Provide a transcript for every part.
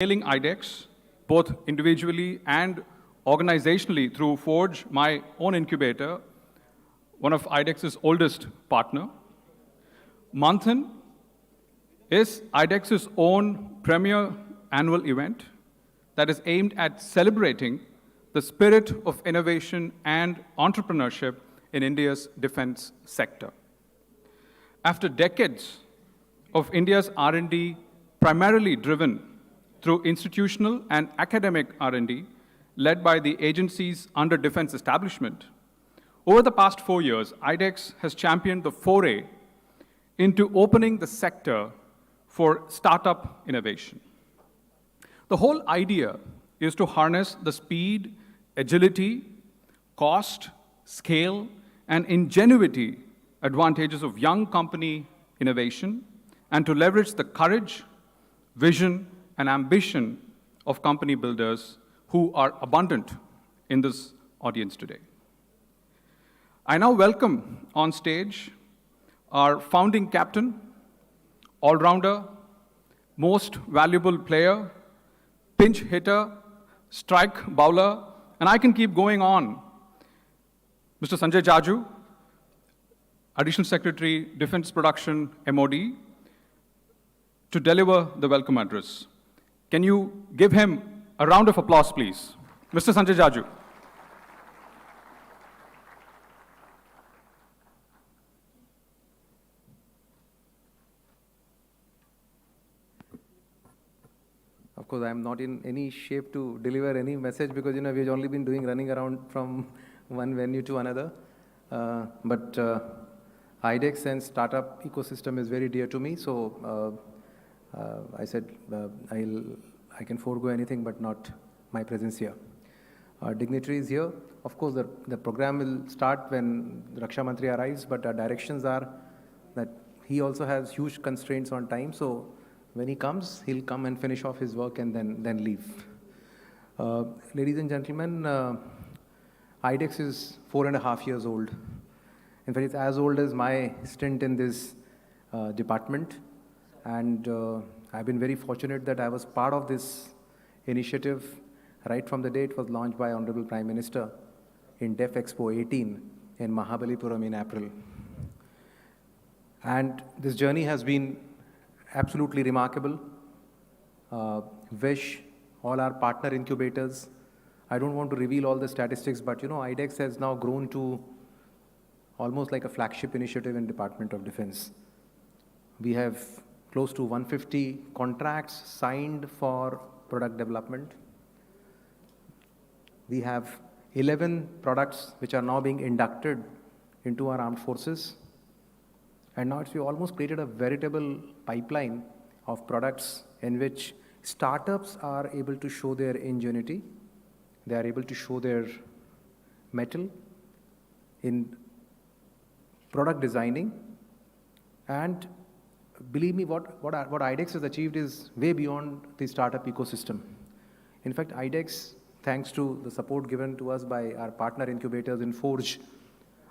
Scaling IDEX, both individually and organizationally through Forge, my own incubator, one of IDEX's oldest partner. Manthan is IDEX's own premier annual event that is aimed at celebrating the spirit of innovation and entrepreneurship in India's defense sector. After decades of India's R&D primarily driven through institutional and academic R&D led by the agencies under defense establishment, over the past 4 years, IDEX has championed the foray into opening the sector for startup innovation. The whole idea is to harness the speed, agility, cost, scale, and ingenuity advantages of young company innovation and to leverage the courage, vision, and ambition of company builders who are abundant in this audience today. I now welcome on stage our founding captain, all-rounder, most valuable player, pinch hitter, strike bowler, and I can keep going on. Mr. Sanjay Jaju, Additional Secretary, Defense Production, MOD, to deliver the welcome address. Can you give him a round of applause, please? Mr. Sanjay Jaju. Of course, I'm not in any shape to deliver any message because, we've only been running around from one venue to another. But IDEX and startup ecosystem is very dear to me. So I said I can forego anything but not my presence here. Dignitaries here. Of course, the program will start when Raksha Mantri arrives, but our directions are that he also has huge constraints on time. So when he comes, he'll come and finish off his work and then leave. Ladies and gentlemen, IDEX is 4.5 years old. In fact, it's as old as my stint in this department. And I've been very fortunate that I was part of this initiative right from the day it was launched by Honorable Prime Minister in DEF Expo 18 in Mahabalipuram in April. And this journey has been absolutely remarkable. Wish all our partner incubators. I don't want to reveal all the statistics, but IDEX has now grown to almost like a flagship initiative in Department of Defense. We have close to 150 contracts signed for product development. We have 11 products which are now being inducted into our armed forces. And now we've almost created a veritable pipeline of products in which startups are able to show their ingenuity. They are able to show their mettle in product designing. And believe me, what IDEX has achieved is way beyond the startup ecosystem. In fact, IDEX, thanks to the support given to us by our partner incubators in Forge,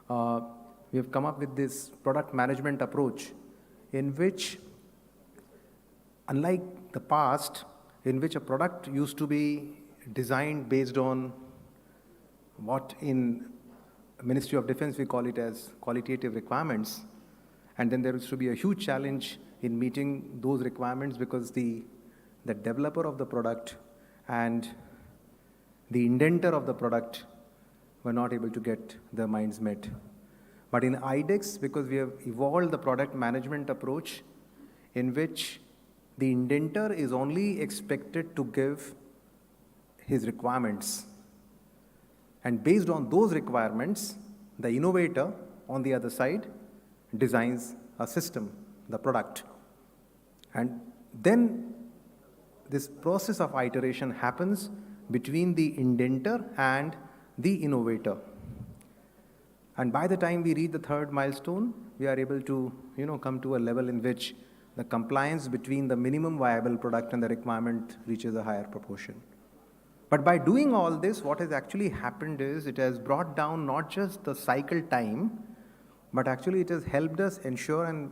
we have come up with this product management approach in which, unlike the past, in which a product used to be designed based on what in Ministry of Defense we call it as qualitative requirements, and then there used to be a huge challenge in meeting those requirements because the developer of the product and the inventor of the product were not able to get their minds met. But in IDEX, because we have evolved the product management approach in which the inventor is only expected to give his requirements. And based on those requirements, the innovator on the other side designs a system, the product. And then this process of iteration happens between the inventor and the innovator. And by the time we reach the third milestone, we are able to come to a level in which the compliance between the minimum viable product and the requirement reaches a higher proportion. But by doing all this, what has actually happened is it has brought down not just the cycle time, but actually it has helped us ensure, and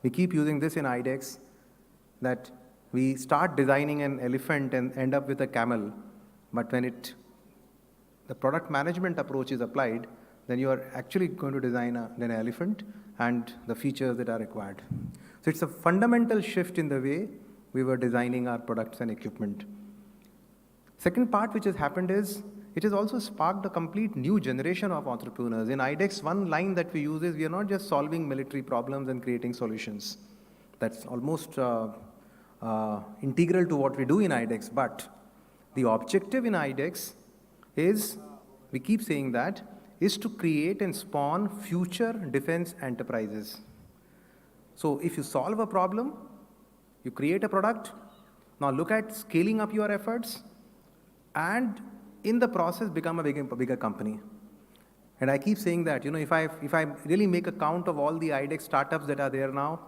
we keep using this in IDEX, that We start designing an elephant and end up with a camel, but when the product management approach is applied, then you are actually going to design an elephant and the features that are required. So it's a fundamental shift in the way we were designing our products and equipment. Second part which has happened is, it has also sparked a complete new generation of entrepreneurs. In IDEX, one line that we use is, we are not just solving military problems and creating solutions. That's almost integral to what we do in IDEX, but the objective in IDEX is, we keep saying that, is to create and spawn future defense enterprises. So if you solve a problem, you create a product, now look at scaling up your efforts, and in the process become a bigger company. And I keep saying that, if I really make a count of all the IDEX startups that are there now,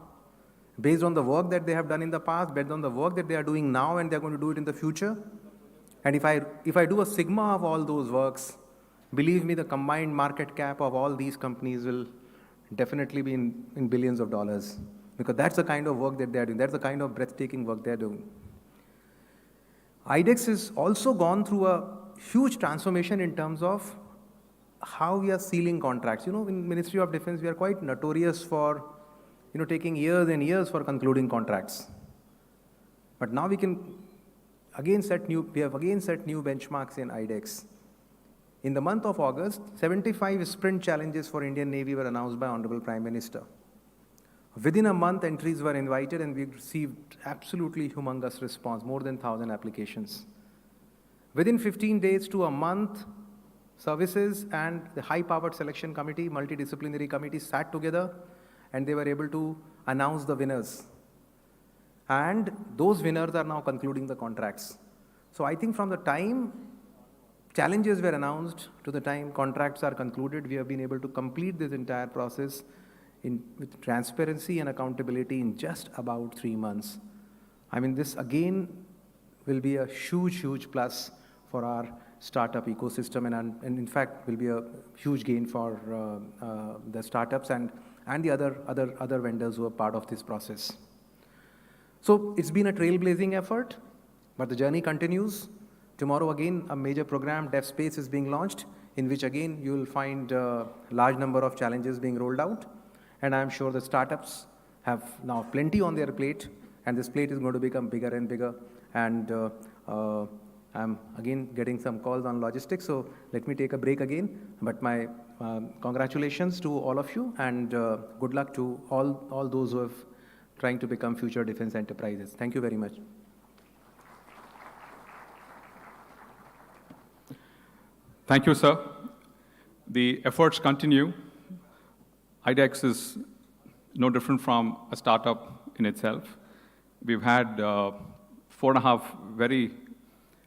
based on the work that they have done in the past, based on the work that they are doing now and they're going to do it in the future, and if I do a sigma of all those works, believe me, the combined market cap of all these companies will definitely be in billions of dollars, because that's the kind of work that they're doing. That's the kind of breathtaking work they're doing. IDEX has also gone through a huge transformation in terms of how we are sealing contracts. In Ministry of Defense, we are quite notorious for taking years and years for concluding contracts. But now we have again set new benchmarks in IDEX. In the month of August, 75 sprint challenges for Indian Navy were announced by Honorable Prime Minister. Within a month, entries were invited and we received absolutely humongous response, more than 1,000 applications. Within 15 days to a month, services and the high-powered selection committee, multidisciplinary committee sat together and they were able to announce the winners. And those winners are now concluding the contracts. So I think from the time challenges were announced to the time contracts are concluded, we have been able to complete this entire process with transparency and accountability in just about 3 months. I mean, this again will be a huge, huge plus for our startup ecosystem, and in fact will be a huge gain for the startups and the other vendors who are part of this process. So it's been a trailblazing effort, but the journey continues. Tomorrow again, a major program, DevSpace, is being launched, in which again you will find a large number of challenges being rolled out. And I'm sure the startups have now plenty on their plate, and this plate is going to become bigger and bigger. And I'm again getting some calls on logistics, so let me take a break again. But my congratulations to all of you, and good luck to all those who are trying to become future defense enterprises. Thank you very much. Thank you, sir. The efforts continue. IDEX is no different from a startup in itself. We've had 4.5 very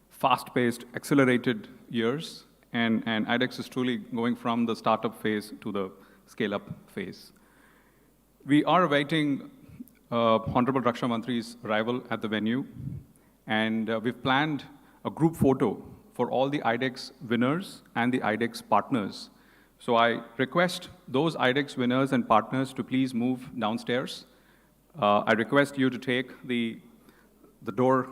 fast-paced, accelerated years, and IDEX is truly going from the startup phase to the scale-up phase. We are awaiting Honorable Raksha Mantri's arrival at the venue, and we've planned a group photo for all the IDEX winners and the IDEX partners. So I request those IDEX winners and partners to please move downstairs. I request you to take the door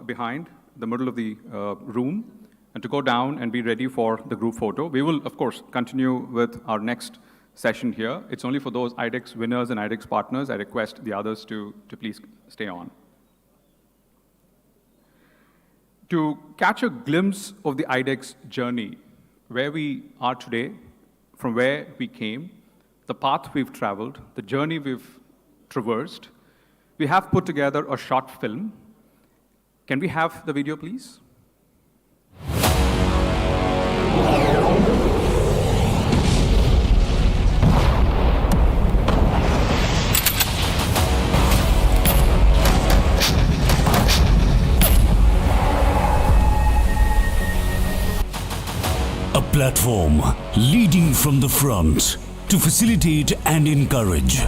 behind, the middle of the room, and to go down and be ready for the group photo. We will, of course, continue with our next session here. It's only for those IDEX winners and IDEX partners. I request the others to please stay on. To catch a glimpse of the IDEX journey, where we are today, from where we came, the path we've traveled, the journey we've traversed, we have put together a short film. Can we have the video, please? A platform leading from the front to facilitate and encourage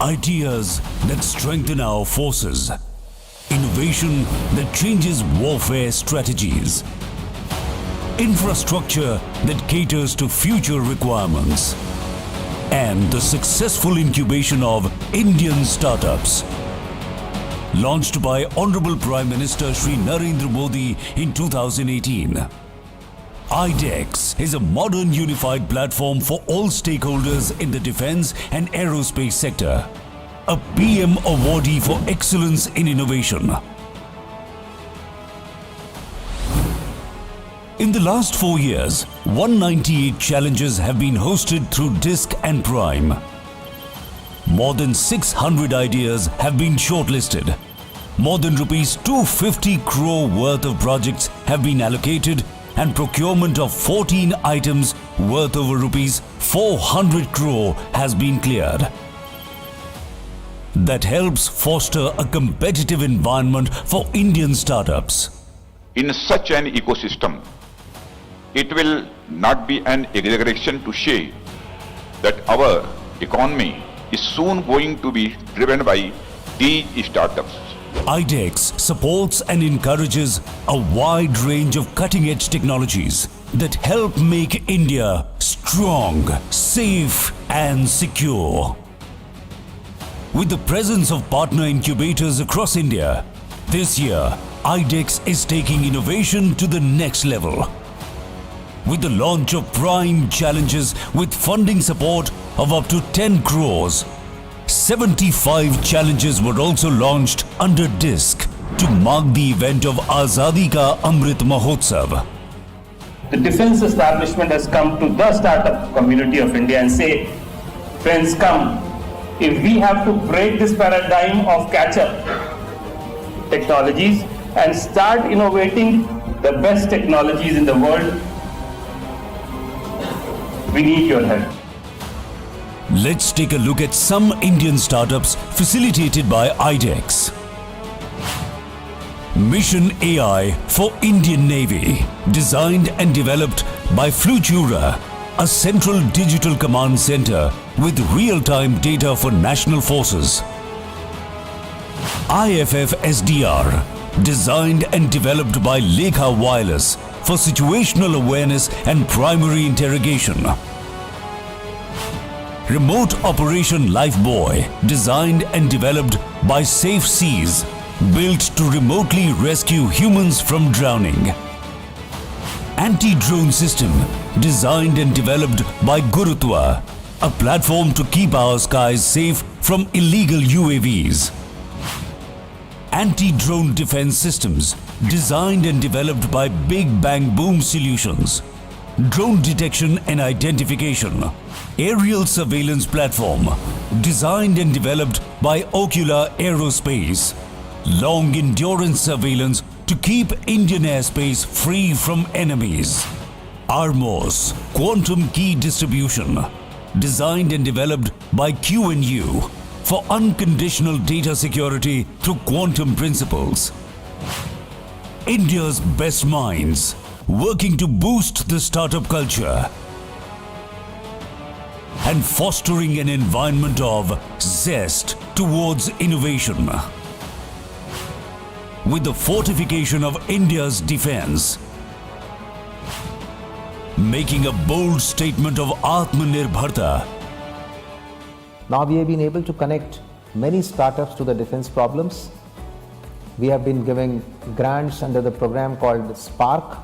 ideas that strengthen our forces, innovation that changes warfare strategies, infrastructure that caters to future requirements, and the successful incubation of Indian startups. launched by Honorable Prime Minister Shri Narendra Modi in 2018. IDEX is a modern unified platform for all stakeholders in the defense and aerospace sector. A PM awardee for excellence in innovation. In the last 4 years, 198 challenges have been hosted through DISC and Prime. More than 600 ideas have been shortlisted. More than rupees 250 crore worth of projects have been allocated and procurement of 14 items worth over rupees 400 crore has been cleared. That helps foster a competitive environment for Indian startups. In such an ecosystem, it will not be an exaggeration to say that our economy is soon going to be driven by these startups. IDEX supports and encourages a wide range of cutting-edge technologies that help make India strong, safe and secure. With the presence of partner incubators across India, this year IDEX is taking innovation to the next level. With the launch of Prime Challenges with funding support of up to 10 crores, 75 challenges were also launched under DISC to mark the event of Azadi Ka Amrit Mahotsav. The defense establishment has come to the startup community of India and say, friends, come. If we have to break this paradigm of catch-up technologies and start innovating the best technologies in the world, we need your help. Let's take a look at some Indian startups facilitated by IDEX. Mission AI for Indian Navy, designed and developed by Flutura, a central digital command center with real-time data for national forces. IFF SDR, designed and developed by Lekha Wireless for situational awareness and primary interrogation. Remote Operation Lifebuoy, designed and developed by Safe Seas, built to remotely rescue humans from drowning. Anti-drone system, designed and developed by Gurutwa, a platform to keep our skies safe from illegal UAVs. Anti-drone defense systems, designed and developed by Big Bang Boom Solutions. Drone detection and identification. Aerial surveillance platform, designed and developed by Ocular Aerospace. Long endurance surveillance to keep Indian airspace free from enemies. Armos, quantum key distribution, designed and developed by Q&U for unconditional data security through quantum principles. India's best minds, working to boost the startup culture and fostering an environment of zest towards innovation. With the fortification of India's defense, making a bold statement of Atmanirbharta. Now we have been able to connect many startups to the defense problems. We have been giving grants under the program called Spark,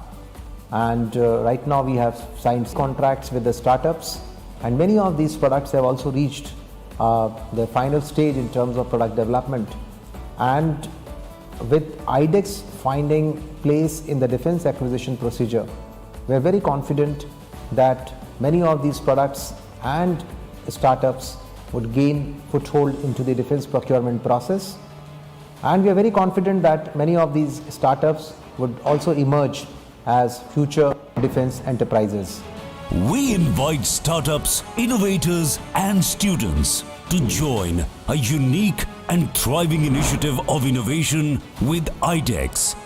and right now we have signed contracts with the startups, and many of these products have also reached the final stage in terms of product development. And with IDEX finding place in the defense acquisition procedure, we are very confident that many of these products and startups would gain foothold into the defense procurement process. And we are very confident that many of these startups would also emerge as future defense enterprises. We invite startups, innovators and students to join a unique and thriving initiative of innovation with IDEX.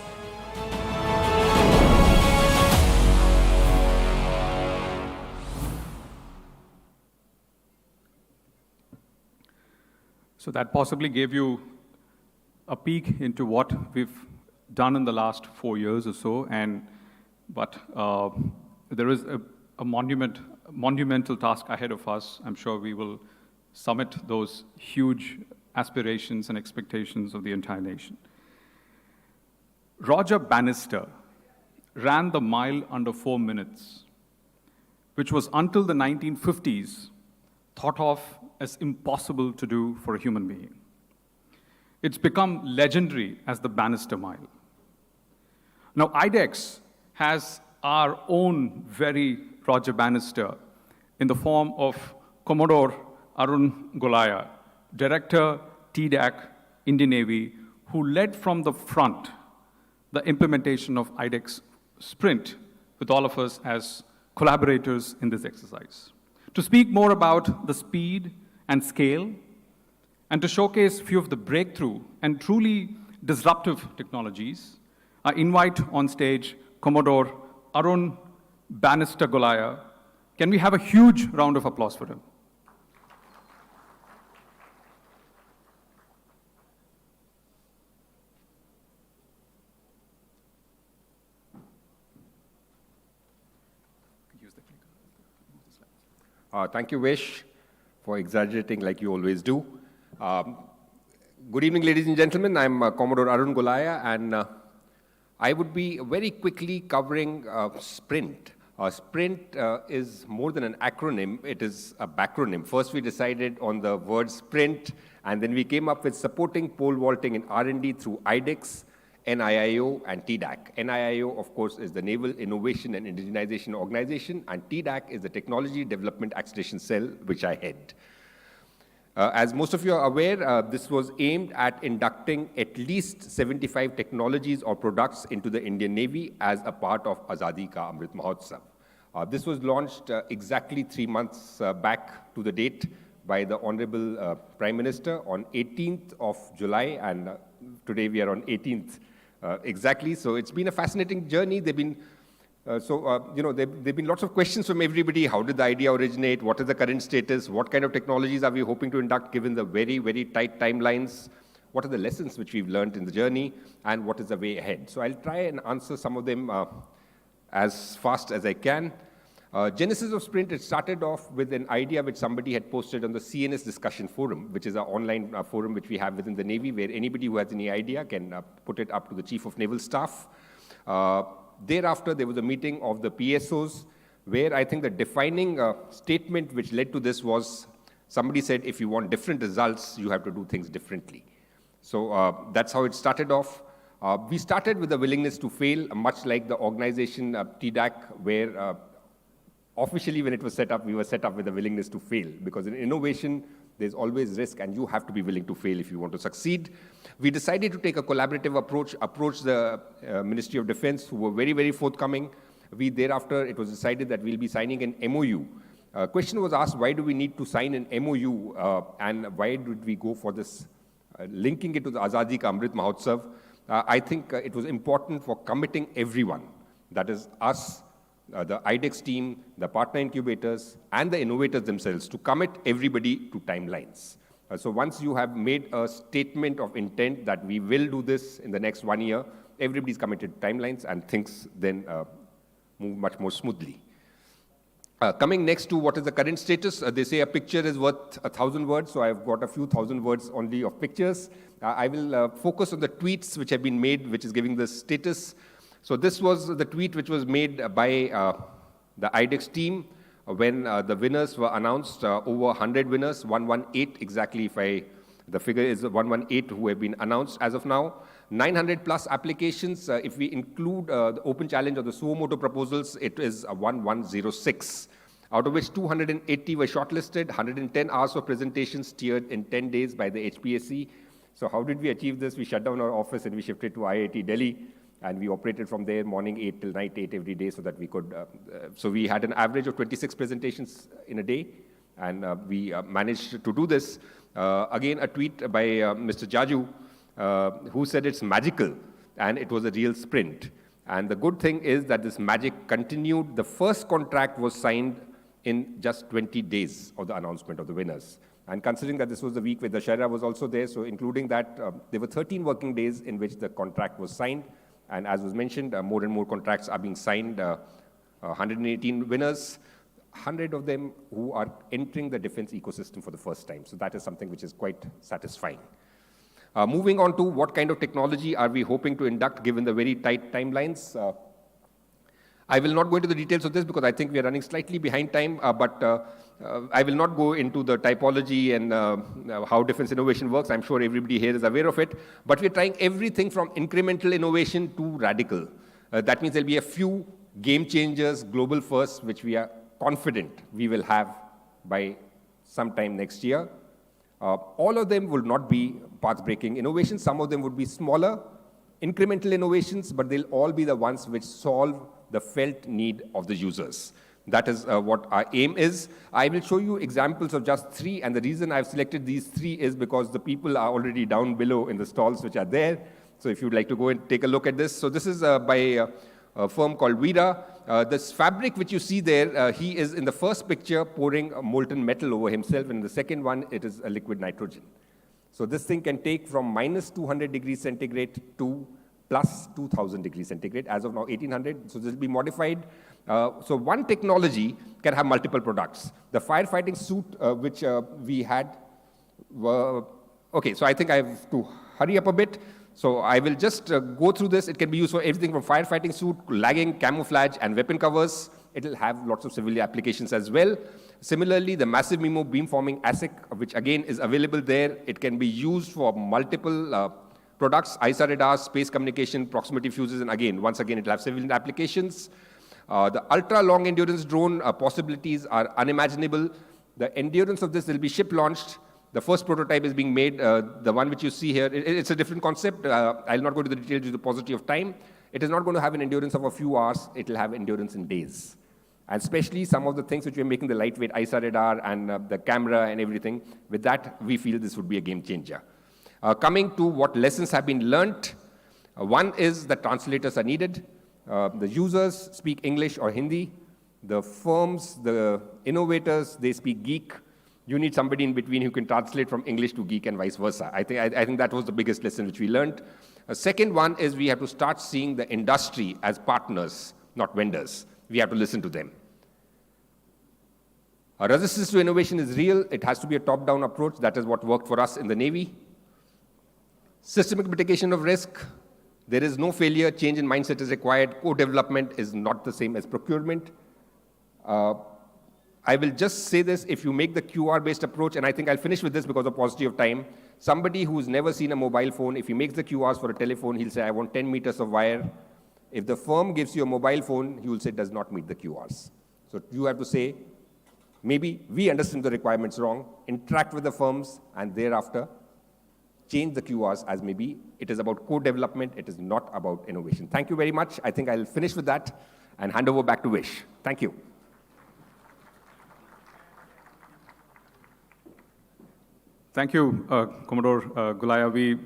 So that possibly gave you a peek into what we've done in the last 4 years or so, but there is a monumental task ahead of us. I'm sure we will summit those huge aspirations and expectations of the entire nation. Roger Bannister ran the mile under 4 minutes, which was until the 1950s thought of as impossible to do for a human being. It's become legendary as the Bannister Mile. Now, IDEX has our own very Roger Bannister in the form of Commodore Arun Golaya, Director, TDAC, Indian Navy, who led from the front the implementation of IDEX Sprint with all of us as collaborators in this exercise. To speak more about the speed and scale, and to showcase a few of the breakthrough and truly disruptive technologies, I invite on stage Commodore Arun Bannister Golaya. Can we have a huge round of applause for him? Thank you, Vish, for exaggerating like you always do. Good evening, ladies and gentlemen. I'm Commodore Arun Golaya, and I would be very quickly covering Sprint. Sprint is more than an acronym, it is a backronym. First, we decided on the word Sprint, and then we came up with supporting pole vaulting in R&D through IDEX, NIIO, and TDAC. NIIO, of course, is the Naval Innovation and Indigenization Organization, and TDAC is the Technology Development Acceleration Cell, which I head. As most of you are aware, this was aimed at inducting at least 75 technologies or products into the Indian Navy as a part of Azadi Ka Amrit Mahotsav. This was launched exactly 3 months back to the date by the Honorable Prime Minister on 18th of July, and today we are on 18th exactly. So it's been a fascinating journey. There've been lots of questions from everybody. How did the idea originate? What is the current status? What kind of technologies are we hoping to induct given the very, very tight timelines? What are the lessons which we've learned in the journey? And what is the way ahead? So I'll try and answer some of them as fast as I can. Genesis of Sprint, it started off with an idea which somebody had posted on the CNS discussion forum, which is an online forum which we have within the Navy, where anybody who has any idea can put it up to the Chief of Naval Staff. Thereafter, there was a meeting of the PSOs, where I think the defining statement which led to this was, somebody said, if you want different results, you have to do things differently. So that's how it started off. We started with a willingness to fail, much like the organization TDAC, where officially when it was set up, we were set up with a willingness to fail, because in innovation, there's always risk, and you have to be willing to fail if you want to succeed. We decided to take a collaborative approach the Ministry of Defense, who were very, very forthcoming. Thereafter, it was decided that we'll be signing an MOU. Question was asked, why do we need to sign an MOU, and why did we go for this, linking it to the Azadi Ka Amrit Mahotsav? I think it was important for committing everyone, that is us, the IDEX team, the partner incubators, and the innovators themselves, to commit everybody to timelines. So once you have made a statement of intent that we will do this in the next 1 year, everybody's committed to timelines, and things then move much more smoothly. Coming next to what is the current status, they say a picture is worth 1,000 words, so I've got a few thousand words only of pictures. I will focus on the tweets which have been made, which is giving the status. So this was the tweet which was made by the IDEX team when the winners were announced, over 100 winners, 118 exactly, the figure is 118 who have been announced as of now. 900 plus applications, if we include the open challenge or the suo motu proposals, it is 1106. Out of which 280 were shortlisted, 110 hours of presentations tiered in 10 days by the HPSC. So how did we achieve this? We shut down our office and we shifted to IIT Delhi. And we operated from there morning 8 till night 8 every day so that we could, so we had an average of 26 presentations in a day, and we managed to do this. Again, a tweet by Mr. Jaju, who said it's magical, and it was a real sprint. And the good thing is that this magic continued. The first contract was signed in just 20 days of the announcement of the winners. And considering that this was the week where the Shara was also there, so including that, there were 13 working days in which the contract was signed. And as was mentioned, more and more contracts are being signed, 118 winners. 100 of them who are entering the defense ecosystem for the first time. So that is something which is quite satisfying. Moving on to what kind of technology are we hoping to induct given the very tight timelines. I will not go into the details of this because I think we are running slightly behind time, but I will not go into the typology and how defense innovation works. I'm sure everybody here is aware of it. But we're trying everything from incremental innovation to radical. That means there'll be a few game changers, global firsts, which we are confident we will have by sometime next year. All of them will not be path-breaking innovations. Some of them would be smaller, incremental innovations, but they'll all be the ones which solve the felt need of the users. That is what our aim is. I will show you examples of just 3, and the reason I've selected these 3 is because the people are already down below in the stalls which are there. So if you'd like to go and take a look at this. So this is by a firm called Vida. This fabric which you see there, he is in the first picture pouring a molten metal over himself, and in the second one, it is a liquid nitrogen. So this thing can take from minus 200 degrees centigrade to plus 2000 degrees centigrade, as of now 1800, so this will be modified. So one technology can have multiple products. The firefighting suit which we had, okay, so I think I have to hurry up a bit. So I will just go through this. It can be used for everything from firefighting suit, lagging, camouflage, and weapon covers. It will have lots of civilian applications as well. Similarly, the massive MIMO beamforming ASIC, which again is available there, it can be used for multiple products, ISA radars, space communication, proximity fuses, and again, once again, it will have civilian applications. The ultra-long endurance drone possibilities are unimaginable. The endurance of this will be ship-launched. The first prototype is being made, the one which you see here. It's a different concept. I'll not go into the details due to the paucity of time. It is not going to have an endurance of a few hours. It will have endurance in days. And especially some of the things which we're making, the lightweight ISA radar and the camera and everything, with that, we feel this would be a game changer. Coming to what lessons have been learnt, one is that translators are needed. The users speak English or Hindi. The firms, the innovators, they speak geek. You need somebody in between who can translate from English to geek and vice versa. I think that was the biggest lesson which we learned. A second one is we have to start seeing the industry as partners, not vendors. We have to listen to them. Our resistance to innovation is real. It has to be a top-down approach. That is what worked for us in the Navy. Systemic mitigation of risk. There is no failure. Change in mindset is required. Co-development is not the same as procurement. I will just say this, if you make the QR-based approach, and I think I'll finish with this because of paucity of time, somebody who's never seen a mobile phone, if he makes the QRs for a telephone, he'll say, I want 10 meters of wire. If the firm gives you a mobile phone, he will say, does not meet the QRs. So you have to say, maybe we understand the requirements wrong, interact with the firms, and thereafter change the QRs as maybe it is about co-development, it is not about innovation. Thank you very much. I think I'll finish with that and hand over back to Vish. Thank you. Thank you, Commodore Gulaya. We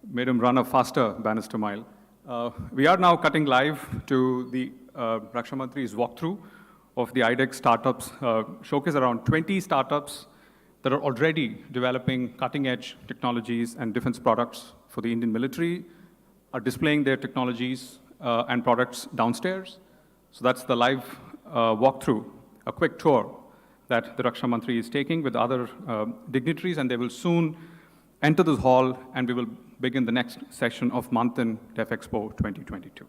made him run a faster Bannister mile. We are now cutting live to the Raksha Mantri's walkthrough of the IDEX startups showcase. Around 20 startups that are already developing cutting-edge technologies and defense products for the Indian military are displaying their technologies and products downstairs. So that's the live walkthrough, a quick tour that the Raksha Mantri is taking with other dignitaries, and they will soon enter this hall, and we will begin the next session of Manthan Def Expo 2022.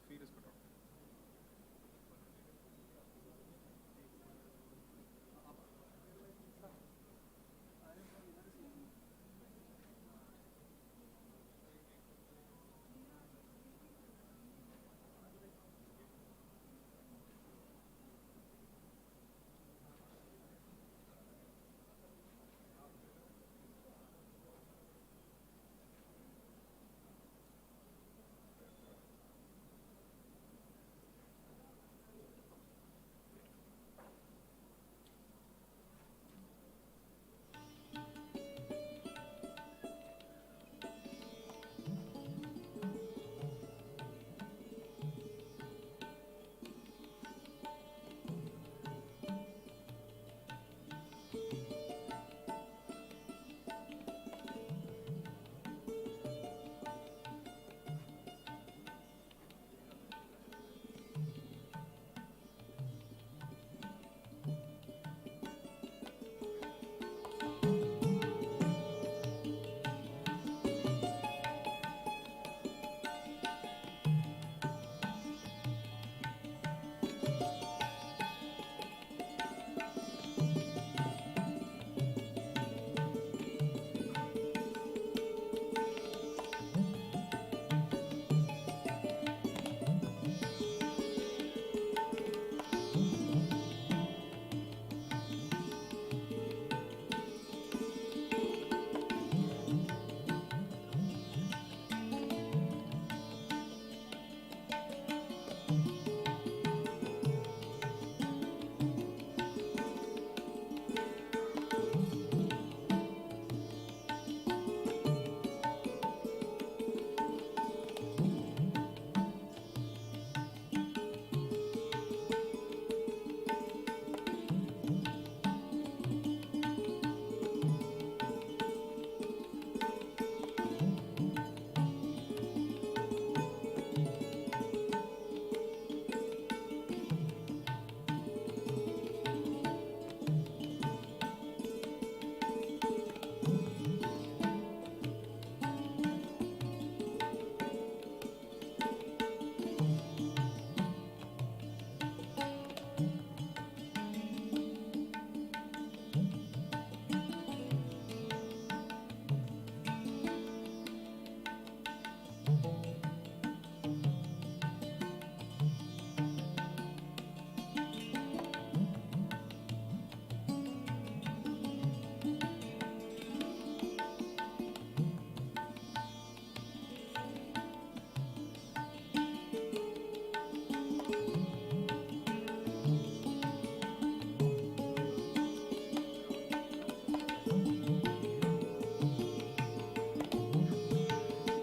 Feed is good.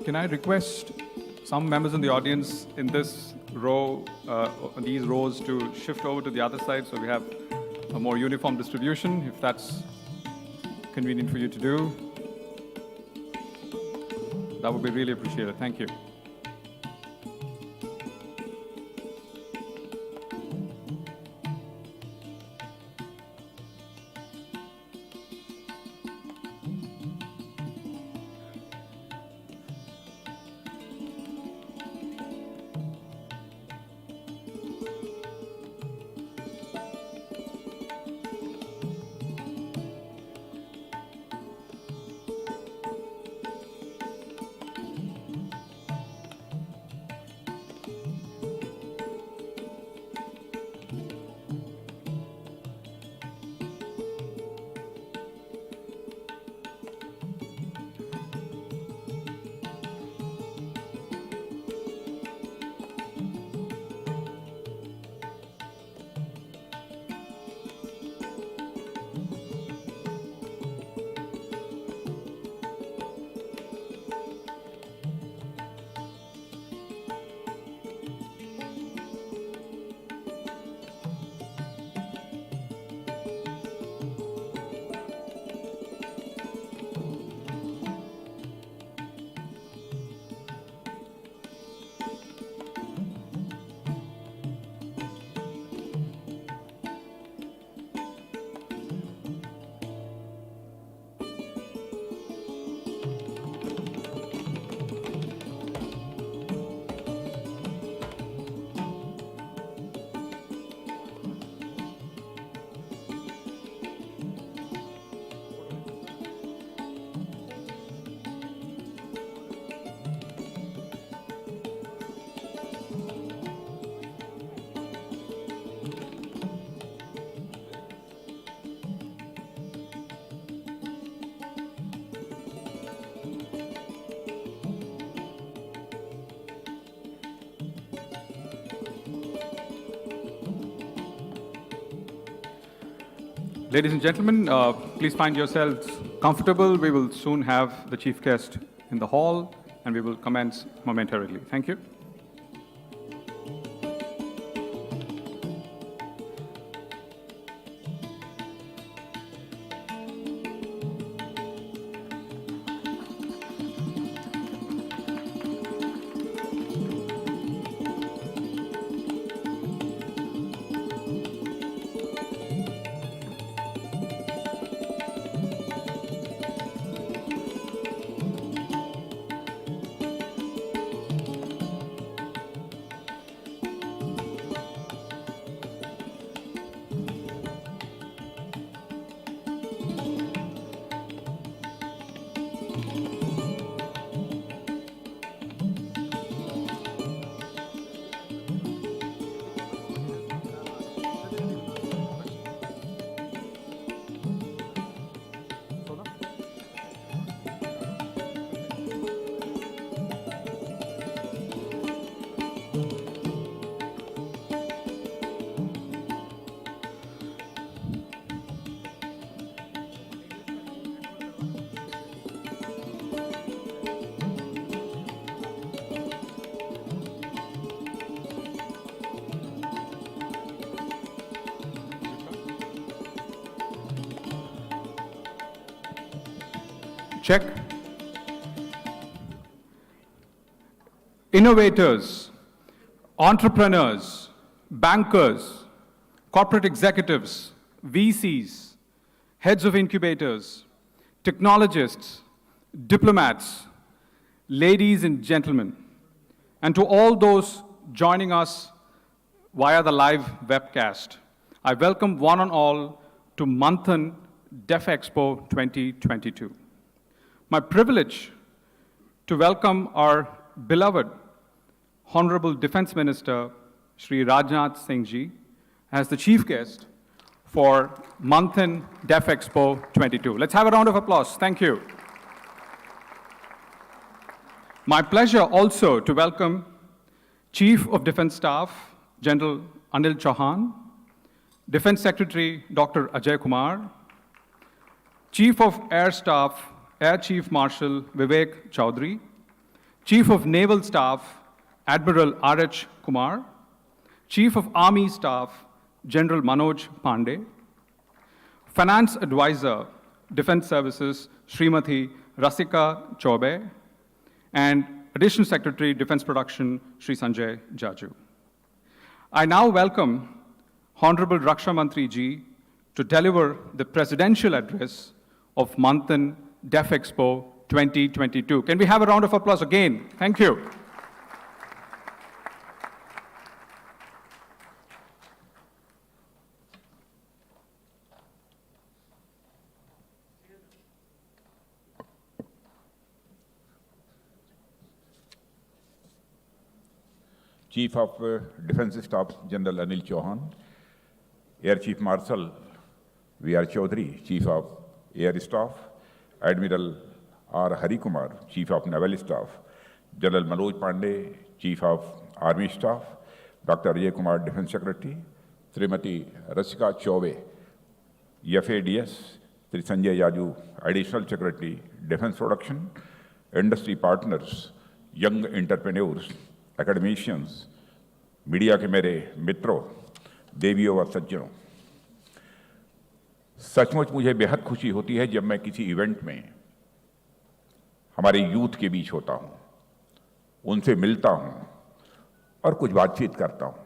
can I request some members in the audience in this row, these rows, to shift over to the other side so we have a more uniform distribution, if that's convenient for you to do. That would be really appreciated. Thank you. Ladies and gentlemen, please find yourselves comfortable. We will soon have the chief guest in the hall, and we will commence momentarily. Thank you. Check. Innovators, entrepreneurs, bankers, corporate executives, VCs, heads of incubators, technologists, diplomats, ladies and gentlemen, and to all those joining us via the live webcast, I welcome one and all to Manthan Deaf Expo 2022. My privilege to welcome our beloved Honorable Defense Minister, Shri Rajnath Singh Ji, as the chief guest for Manthan Deaf Expo 22. Let's have a round of applause. Thank you. My pleasure also to welcome Chief of Defense Staff, General Anil Chauhan, Defense Secretary, Dr. Ajay Kumar, Chief of Air Staff, Air Chief Marshal Vivek Chaudhary, Chief of Naval Staff, Admiral R.H. Kumar, Chief of Army Staff, General Manoj Pandey, Finance Advisor, Defense Services, Srimati Rasika Chaube, and Additional Secretary, Defense Production, Sri Sanjay Jaju. I now welcome Honorable Raksha Mantri Ji to deliver the presidential address of Manthan Def Expo 2022. Can we have a round of applause again? Thank you. Chief of Defence Staff General Anil Chauhan, Air Chief Marshal V.R. Chaudhary, Chief of Air Staff, Admiral R. Hari Kumar, Chief of Naval Staff, General Manoj Pandey, Chief of Army Staff, Dr. Ajay Kumar, Defence Secretary, Srimati Rasika Chaube, FADS, Sri Sanjay Jaju, Additional Secretary, Defence Production, Industry Partners, Young Entrepreneurs, Academicians, media के मेरे मित्रों, देवियों और सज्जनों, सचमुच मुझे बेहद खुशी होती है जब मैं किसी इवेंट में हमारे यूथ के बीच होता हूं, उनसे मिलता हूं और कुछ बातचीत करता हूं,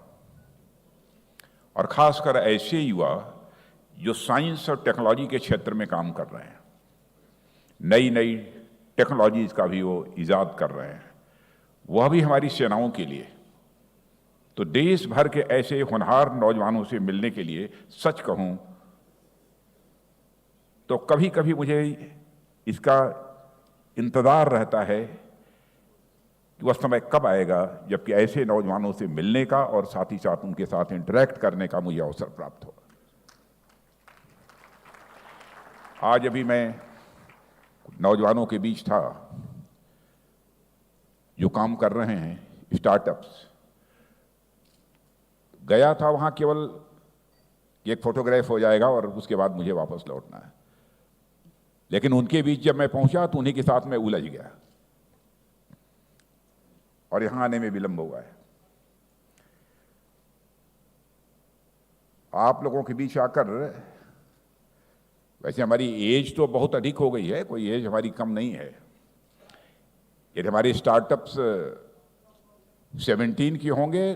और खासकर ऐसे युवा जो साइंस और टेक्नोलॉजी के क्षेत्र में काम कर रहे हैं, नई नई टेक्नोलॉजीज का भी वो इजाद कर रहे हैं, वह भी हमारी सेनाओं के लिए। तो देश भर के ऐसे होनहार नौजवानों से मिलने के लिए सच कहूं तो कभी कभी मुझे इसका इंतजार रहता है कि वह समय कब आएगा जबकि ऐसे नौजवानों से मिलने का और साथ ही साथ उनके साथ इंटरेक्ट करने का मुझे अवसर प्राप्त हो। आज अभी मैं नौजवानों के बीच था जो काम कर रहे हैं स्टार्टअप्स, गया था वहां केवल एक फोटोग्राफ हो जाएगा और उसके बाद मुझे वापस लौटना है, लेकिन उनके बीच जब मैं पहुंचा तो उन्हीं के साथ मैं उलझ गया और यहां आने में विलंब हुआ है। आप लोगों के बीच आकर, वैसे हमारी एज तो बहुत अधिक हो गई है, कोई एज हमारी कम नहीं है। यदि हमारे स्टार्टअप्स 17 की होंगे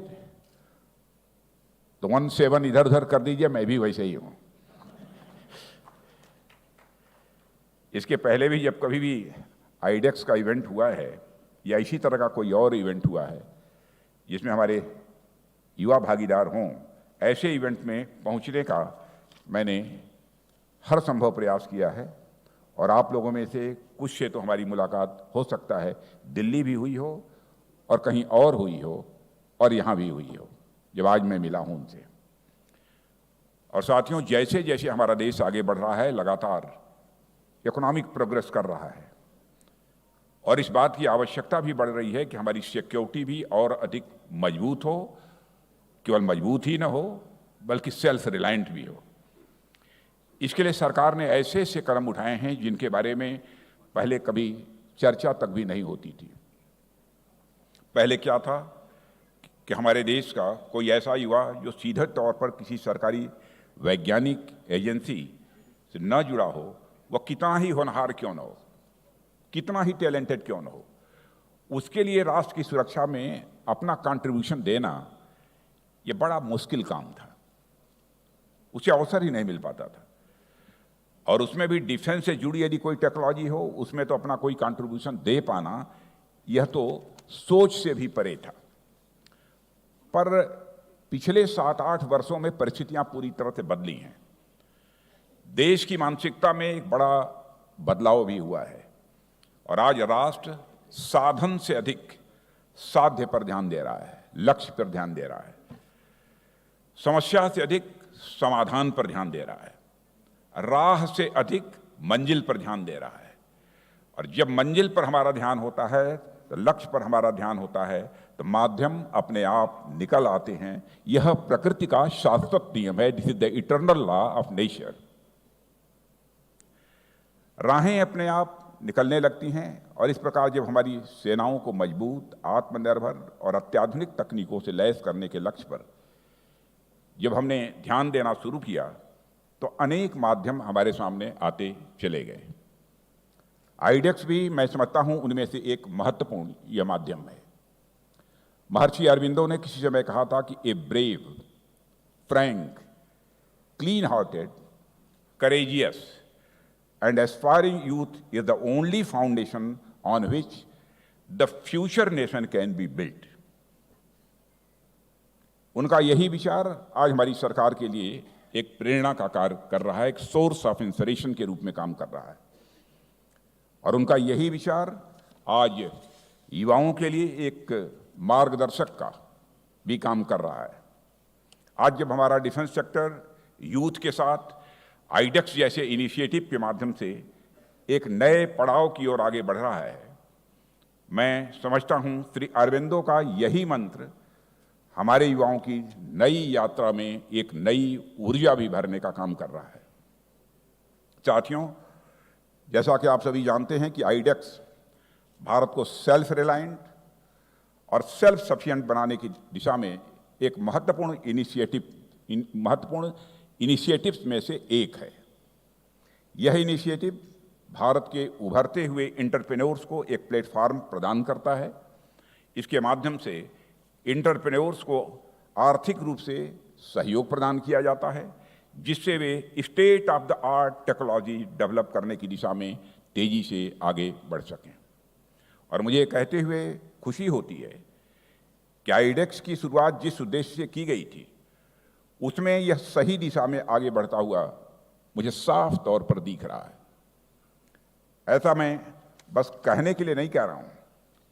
तो 17 इधर उधर कर दीजिए, मैं भी वैसे ही हूं। इसके पहले भी जब कभी भी आईडेक्स का इवेंट हुआ है या इसी तरह का कोई और इवेंट हुआ है जिसमें हमारे युवा भागीदार हों, ऐसे इवेंट में पहुंचने का मैंने हर संभव प्रयास किया है। और आप लोगों में से कुछ से तो हमारी मुलाकात हो सकता है दिल्ली भी हुई हो और कहीं और हुई हो और यहाँ भी हुई हो जब आज मैं मिला हूँ उनसे। और साथियों, जैसे जैसे हमारा देश आगे बढ़ रहा है, लगातार इकोनॉमिक प्रोग्रेस कर रहा है और इस बात की आवश्यकता भी बढ़ रही है कि हमारी सिक्योरिटी भी और अधिक मजबूत हो, केवल मजबूत ही न हो बल्कि सेल्फ रिलायंट भी हो। इसके लिए सरकार ने ऐसे ऐसे कदम उठाए हैं जिनके बारे में पहले कभी चर्चा तक भी नहीं होती थी। पहले क्या था कि हमारे देश का कोई ऐसा युवा जो सीधे तौर पर किसी सरकारी वैज्ञानिक एजेंसी से न जुड़ा हो, वह कितना ही होनहार क्यों न हो, कितना ही टैलेंटेड क्यों न हो, उसके लिए राष्ट्र की सुरक्षा में अपना कंट्रीब्यूशन देना यह बड़ा मुश्किल काम था। उसे अवसर ही नहीं मिल पाता था। और उसमें भी डिफेंस से जुड़ी यदि कोई टेक्नोलॉजी हो, उसमें तो अपना कोई कंट्रीब्यूशन दे पाना यह तो सोच से भी परे था। पर पिछले 7-8 वर्षों में परिस्थितियां पूरी तरह से बदली हैं। देश की मानसिकता में एक बड़ा बदलाव भी हुआ है और आज राष्ट्र साधन से अधिक साध्य पर ध्यान दे रहा है, लक्ष्य पर ध्यान दे रहा है, समस्या से अधिक समाधान पर ध्यान दे रहा है, राह से अधिक मंजिल पर ध्यान दे रहा है। और जब मंजिल पर हमारा ध्यान होता है, तो लक्ष्य पर हमारा ध्यान होता है, तो माध्यम अपने आप निकल आते हैं। यह प्रकृति का शाश्वत नियम है। This is the eternal law of nature. राहें अपने आप निकलने लगती हैं और इस प्रकार जब हमारी सेनाओं को मजबूत, आत्मनिर्भर और अत्याधुनिक तकनीकों से लैस करने के लक्ष्य पर जब हमने ध्यान देना शुरू किया तो अनेक माध्यम हमारे सामने आते चले गए। आईडेक्स भी मैं समझता हूं उनमें से एक महत्वपूर्ण यह माध्यम है। महर्षि अरविंदो ने किसी समय कहा था कि a brave, Frank, clean hearted, courageous and aspiring youth is the only foundation on which the future nation can be built. उनका यही विचार आज हमारी सरकार के लिए एक प्रेरणा का कार्य कर रहा है, एक सोर्स ऑफ इंस्पिरेशन के रूप में काम कर रहा है। और उनका यही विचार आज युवाओं के लिए एक मार्गदर्शक का भी काम कर रहा है। आज जब हमारा डिफेंस सेक्टर यूथ के साथ आईडेक्स जैसे इनिशिएटिव के माध्यम से एक नए पड़ाव की ओर आगे बढ़ रहा है, मैं समझता हूं श्री अरविंदो का यही मंत्र हमारे युवाओं की नई यात्रा में एक नई ऊर्जा भी भरने का काम कर रहा है। साथियों, जैसा कि आप सभी जानते हैं कि आईडेक्स भारत को सेल्फ रिलायंट और सेल्फ सफिशिएंट बनाने की दिशा में एक महत्वपूर्ण इनिशिएटिव्स में से एक है। यह इनिशिएटिव भारत के उभरते हुए एंटरप्रेन्योर्स को एक प्लेटफॉर्म प्रदान करता है। इसके माध्यम से एंटरप्रेन्योर्स को आर्थिक रूप से सहयोग प्रदान किया जाता है, जिससे वे state of the art technology develop करने की दिशा में तेजी से आगे बढ़ सकें। और मुझे कहते हुए खुशी होती है कि आईडेक्स की शुरुआत जिस उद्देश्य से की गई थी उसमें यह सही दिशा में आगे बढ़ता हुआ मुझे साफ तौर पर दिख रहा है। ऐसा मैं बस कहने के लिए नहीं कह रहा हूं,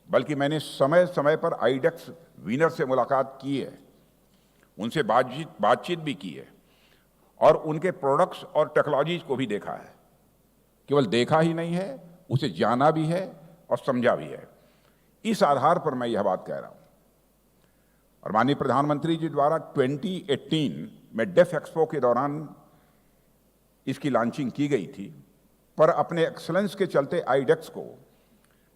बल्कि मैंने समय समय पर आईडेक्स विनर से मुलाकात की है, उनसे बातचीत भी की है और उनके प्रोडक्ट्स और टेक्नोलॉजीज को भी देखा है। केवल देखा ही नहीं है, उसे जाना भी है और समझा भी है। इस आधार पर मैं यह बात कह रहा हूं। और माननीय प्रधानमंत्री जी द्वारा 2018 में डेफ एक्सपो के दौरान इसकी लॉन्चिंग की गई थी, पर अपने एक्सलेंस के चलते आईडेक्स को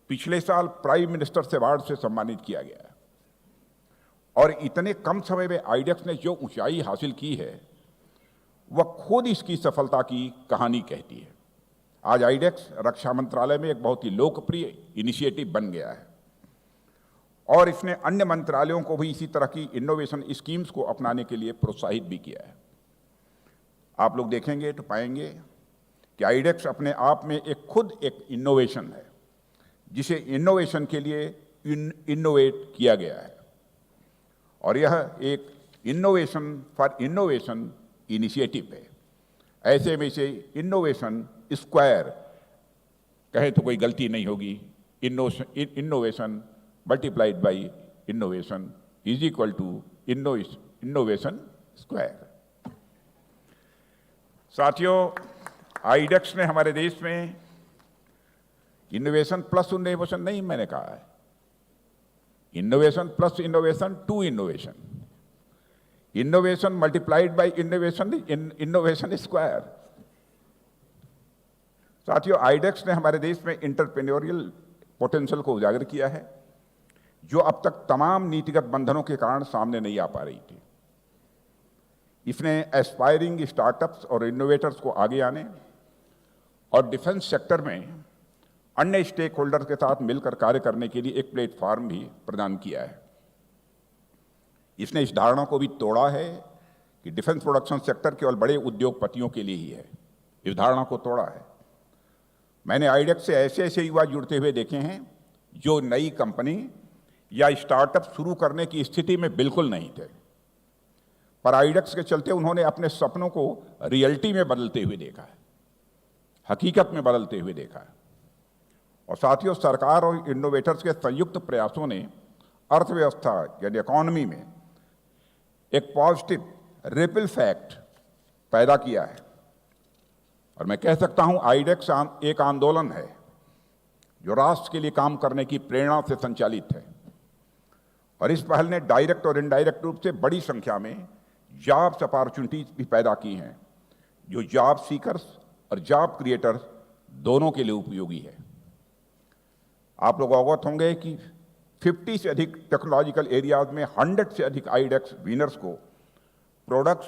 पिछले साल प्राइम मिनिस्टर अवार्ड से सम्मानित किया गया। और इतने कम समय में आईडेक्स ने जो ऊंचाई हासिल की है वह खुद इसकी सफलता की कहानी कहती है। आज आईडेक्स रक्षा मंत्रालय में एक बहुत ही लोकप्रिय इनिशिएटिव बन गया है और इसने अन्य मंत्रालयों को भी इसी तरह की इनोवेशन स्कीम्स को अपनाने के लिए प्रोत्साहित भी किया है। आप लोग देखेंगे तो पाएंगे कि आईडेक्स अपने आप में खुद एक इनोवेशन है, जिसे इनोवेशन के लिए इनोवेट किया गया है। और यह एक इनोवेशन फॉर इनोवेशन इनिशिएटिव है। ऐसे में से इनोवेशन स्क्वायर कहे तो कोई गलती नहीं होगी। Innovation multiplied by innovation is equal to innovation square. साथियों, आईडेक्स ने हमारे देश में इनोवेशन प्लस इनोवेशन नहीं मैंने कहा है, innovation plus innovation to innovation, innovation multiplied by innovation square. साथियों, आईडेक्स ने हमारे देश में एंटरप्रेन्योरियल पोटेंशियल को उजागर किया है, जो अब तक तमाम नीतिगत बंधनों के कारण सामने नहीं आ पा रही थी। इसने एस्पायरिंग स्टार्टअप्स और इनोवेटर्स को आगे आने और डिफेंस सेक्टर में अन्य स्टेक होल्डर्स के साथ मिलकर कार्य करने के लिए एक प्लेटफॉर्म भी प्रदान किया है। इसने इस धारणा को भी तोड़ा है कि डिफेंस प्रोडक्शन सेक्टर केवल बड़े उद्योगपतियों के लिए ही है। इस धारणा को तोड़ा है। मैंने आईडेक्स से ऐसे ऐसे युवा जुड़ते हुए देखे हैं जो नई कंपनी या स्टार्टअप शुरू करने की स्थिति में बिल्कुल नहीं थे, पर आईडेक्स के चलते उन्होंने अपने सपनों को रियलिटी में बदलते हुए देखा है, हकीकत में बदलते हुए देखा है। और साथियों, सरकार और इनोवेटर्स के संयुक्त प्रयासों ने अर्थव्यवस्था यानी इकोनॉमी में एक पॉजिटिव रिपल फैक्ट पैदा किया है। और मैं कह सकता हूं आईडेक्स एक आंदोलन है जो राष्ट्र के लिए काम करने की प्रेरणा से संचालित है। और इस पहल ने डायरेक्ट और इनडायरेक्ट रूप से बड़ी संख्या में जॉब्स अपॉर्चुनिटीज भी पैदा की हैं, जो जॉब सीकर्स और जॉब क्रिएटर्स दोनों के लिए उपयोगी है। आप लोग अवगत होंगे कि 50 से अधिक टेक्नोलॉजिकल एरियाज में 100 से अधिक आईडेक्स विनर्स को प्रोडक्ट्स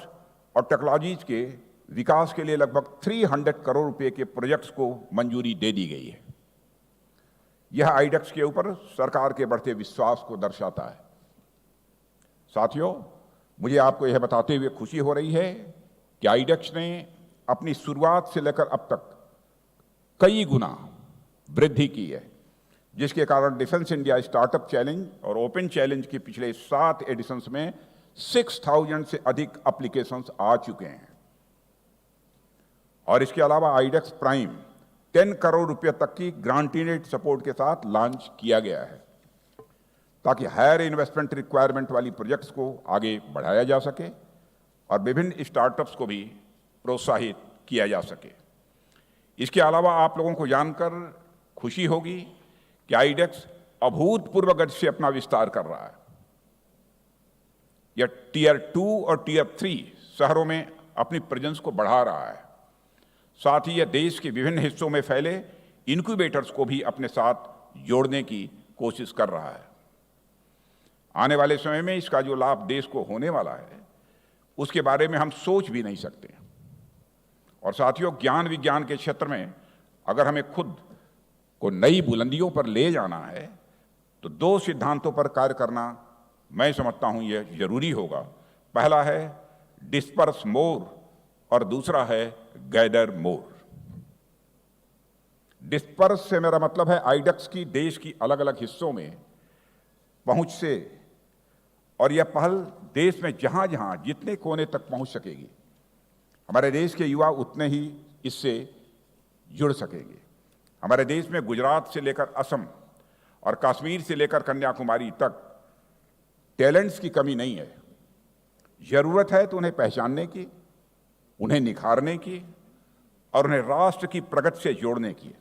और टेक्नोलॉजीज के विकास के लिए लगभग 300 करोड़ रुपए के प्रोजेक्ट्स को मंजूरी दे दी गई है। यह आईडेक्स के ऊपर सरकार के बढ़ते विश्वास को दर्शाता है। साथियों, मुझे आपको यह बताते हुए खुशी हो रही है कि आईडेक्स ने अपनी शुरुआत से लेकर अब तक कई गुना वृद्धि की है, जिसके कारण डिफेंस इंडिया स्टार्टअप चैलेंज और ओपन चैलेंज के पिछले 7 एडिशंस में 6000 से अधिक एप्लीकेशंस आ चुके हैं। और इसके अलावा आईडेक्स प्राइम 10 करोड़ रुपए तक की ग्रांटीनेड सपोर्ट के साथ लॉन्च किया गया है, ताकि हायर इन्वेस्टमेंट रिक्वायरमेंट वाली प्रोजेक्ट्स को आगे बढ़ाया जा सके और विभिन्न स्टार्टअप्स को भी प्रोत्साहित किया जा सके। इसके अलावा आप लोगों को जानकर खुशी होगी कि आईडेक्स अभूतपूर्व गति से अपना विस्तार कर रहा है। यह टियर 2 और टियर 3 शहरों में अपनी प्रेजेंस को बढ़ा रहा है। साथ ही यह देश के विभिन्न हिस्सों में फैले इनक्यूबेटर्स को भी अपने साथ जोड़ने की कोशिश कर रहा है। आने वाले समय में इसका जो लाभ देश को होने वाला है, उसके बारे में हम सोच भी नहीं सकते। और साथियों, ज्ञान विज्ञान के क्षेत्र में अगर हमें खुद को नई बुलंदियों पर ले जाना है, तो 2 सिद्धांतों पर कार्य करना मैं समझता हूं यह जरूरी होगा। पहला है डिस्पर्स मोर और दूसरा है गैदर मोर। डिस्पर्स से मेरा मतलब है आईडेक्स की देश की अलग अलग हिस्सों में पहुंच से, और यह पहल देश में जहां जहां जितने कोने तक पहुंच सकेगी, हमारे देश के युवा उतने ही इससे जुड़ सकेंगे। हमारे देश में गुजरात से लेकर असम और कश्मीर से लेकर कन्याकुमारी तक टैलेंट्स की कमी नहीं है। जरूरत है तो उन्हें पहचानने की, उन्हें निखारने की और उन्हें राष्ट्र की प्रगति से जोड़ने की।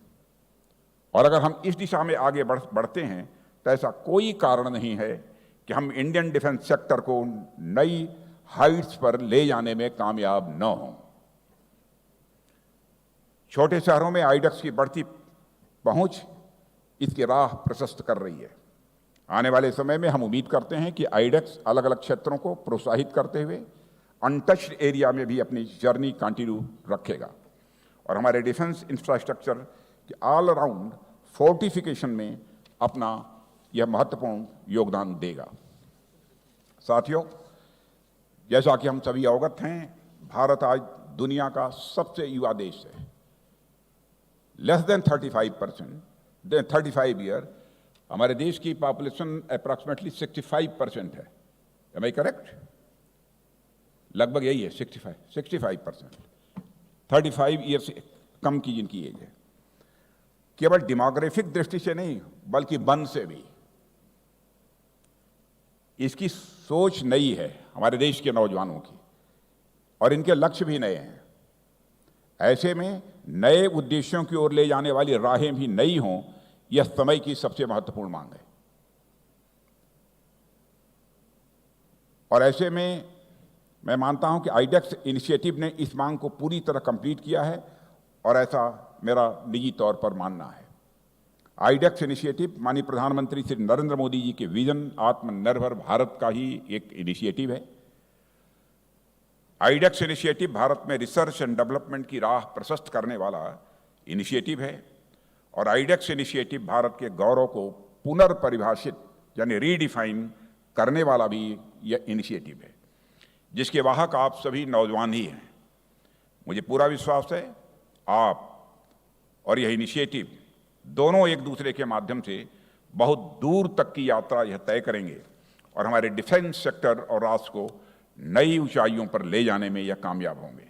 और अगर हम इस दिशा में आगे बढ़ते हैं तो ऐसा कोई कारण नहीं है कि हम इंडियन डिफेंस सेक्टर को नई हाइट्स पर ले जाने में कामयाब न हों। छोटे शहरों में आईडेक्स की बढ़ती पहुंच इसकी राह प्रशस्त कर रही है। आने वाले समय में हम उम्मीद करते हैं कि आईडेक्स अलग अलग क्षेत्रों को प्रोत्साहित करते हुए अनटच्ड एरिया में भी अपनी जर्नी कंटिन्यू रखेगा और हमारे डिफेंस इंफ्रास्ट्रक्चर के ऑल अराउंड फोर्टिफिकेशन में अपना यह महत्वपूर्ण योगदान देगा। साथियों, जैसा कि हम सभी अवगत हैं, भारत आज दुनिया का सबसे युवा देश है। लेस देन 35 ईयर हमारे देश की पॉपुलेशन अप्रॉक्सीमेटली 65% है। Am I correct? लगभग यही है, 65%। 35 ईयर से कम की जिनकी एज है। केवल डेमोग्राफिक दृष्टि से नहीं, बल्कि मन से भी इसकी सोच नई है हमारे देश के नौजवानों की, और इनके लक्ष्य भी नए हैं। ऐसे में नए उद्देश्यों की ओर ले जाने वाली राहें भी नई हों, यह समय की सबसे महत्वपूर्ण मांग है। और ऐसे में मैं मानता हूं कि आईडेक्स इनिशिएटिव ने इस मांग को पूरी तरह कंप्लीट किया है, और ऐसा मेरा निजी तौर पर मानना है। आईडेक्स इनिशिएटिव माननीय प्रधानमंत्री श्री नरेंद्र मोदी जी के विजन आत्मनिर्भर भारत का ही एक इनिशिएटिव है। आईडेक्स इनिशिएटिव भारत में रिसर्च एंड डेवलपमेंट की राह प्रशस्त करने वाला इनिशिएटिव है, और आईडेक्स इनिशिएटिव भारत के गौरव को पुनर्परिभाषित यानी रीडिफाइन करने वाला भी यह इनिशिएटिव है, जिसके वाहक आप सभी नौजवान ही हैं। मुझे पूरा विश्वास है आप और यह इनिशिएटिव दोनों एक दूसरे के माध्यम से बहुत दूर तक की यात्रा यह तय करेंगे और हमारे डिफेंस सेक्टर और राष्ट्र को नई ऊंचाइयों पर ले जाने में यह कामयाब होंगे।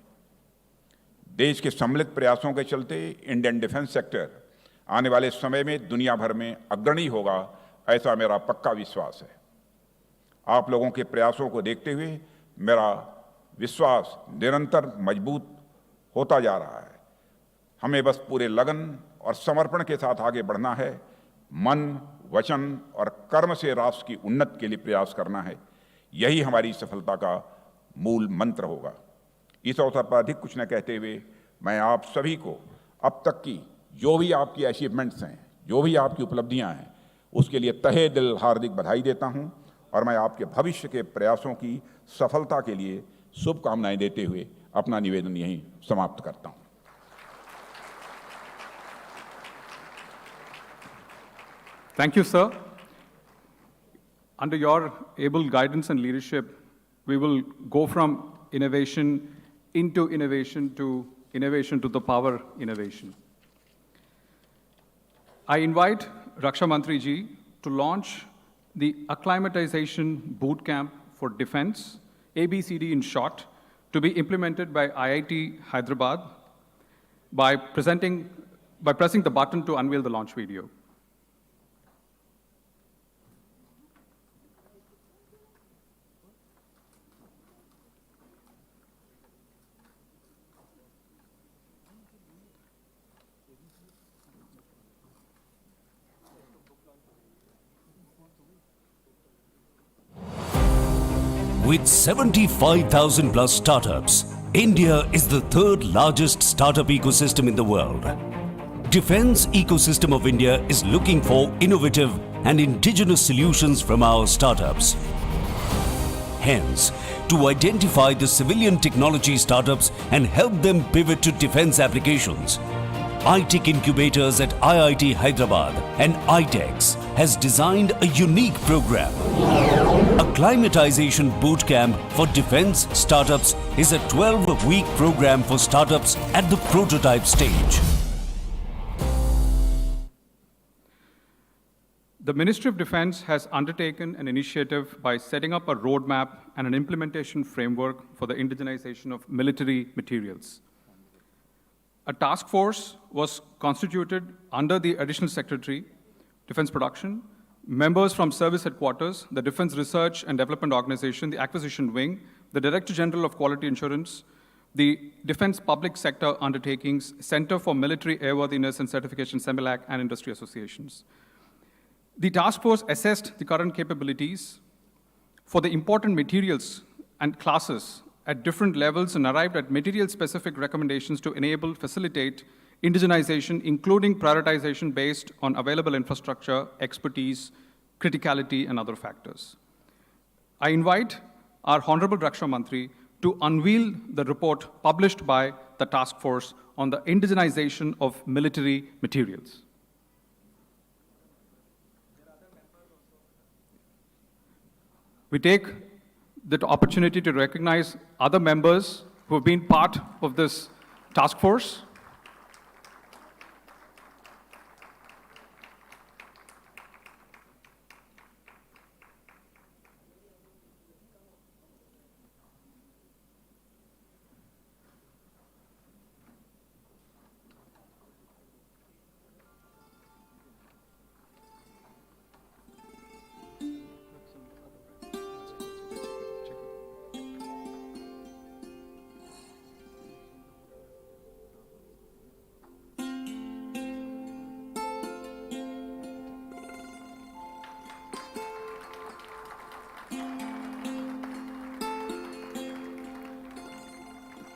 देश के सम्मिलित प्रयासों के चलते इंडियन डिफेंस सेक्टर आने वाले समय में दुनिया भर में अग्रणी होगा, ऐसा मेरा पक्का विश्वास है। आप लोगों के प्रयासों को देखते हुए मेरा विश्वास निरंतर मजबूत होता जा रहा है। हमें बस पूरे लगन और समर्पण के साथ आगे बढ़ना है, मन, वचन और कर्म से राष्ट्र की उन्नति के लिए प्रयास करना है। यही हमारी सफलता का मूल मंत्र होगा। इस अवसर पर अधिक कुछ न कहते हुए मैं आप सभी को अब तक की जो भी आपकी अचीवमेंट्स हैं, जो भी आपकी उपलब्धियां हैं उसके लिए तहे दिल हार्दिक बधाई देता हूं और मैं आपके भविष्य के प्रयासों की सफलता के लिए शुभकामनाएं देते हुए अपना निवेदन यहीं समाप्त करता हूं। Thank you, sir. Under your able guidance and leadership, we will go from innovation into innovation to the power innovation. I invite Raksha Mantri ji to launch the Acclimatization Boot Camp for Defense, ABCD in short, to be implemented by IIT Hyderabad by pressing the button to unveil the launch video. With 75,000 plus startups, India is the third largest startup ecosystem in the world. Defense ecosystem of India is looking for innovative and indigenous solutions from our startups. Hence, to identify the civilian technology startups and help them pivot to defense applications, iTech Incubators at IIT Hyderabad and iTechs has designed a unique program. Acclimatization Bootcamp for Defense Startups is a 12-week program for startups at the prototype stage. The Ministry of Defense has undertaken an initiative by setting up a roadmap and an implementation framework for the indigenization of military materials. A task force was constituted under the Additional Secretary, Defense Production, members from Service Headquarters, the Defense Research and Development Organization, the Acquisition Wing, the Director General of Quality Insurance, the Defense Public Sector Undertakings, Center for Military Airworthiness and Certification, CEMILAC, and industry associations. The task force assessed the current capabilities for the important materials and classes at different levels and arrived at material-specific recommendations to facilitate indigenization, including prioritization based on available infrastructure, expertise, criticality, and other factors. I invite our Honorable Raksha Mantri to unveil the report published by the task force on the indigenization of military materials. We take the opportunity to recognize other members who have been part of this task force.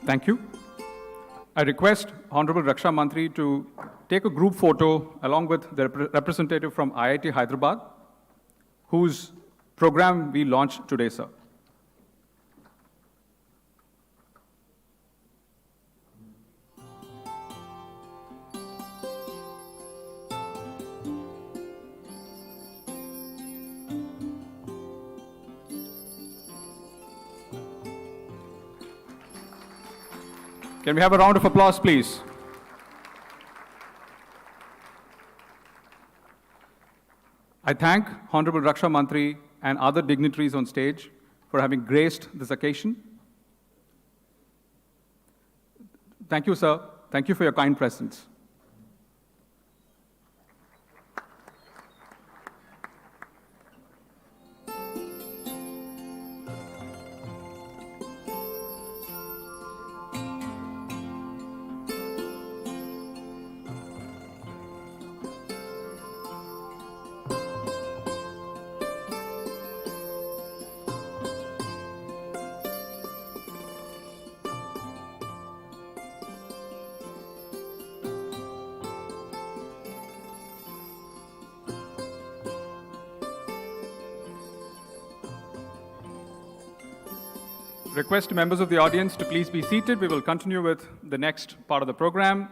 Thank you. I request Honorable Raksha Mantri to take a group photo along with the representative from IIT Hyderabad, whose program we launched today, sir. Can we have a round of applause, please? I thank Honorable Raksha Mantri and other dignitaries on stage for having graced this occasion. Thank you, sir. Thank you for your kind presence. request members of the audience to please be seated. We will continue with the next part of the program.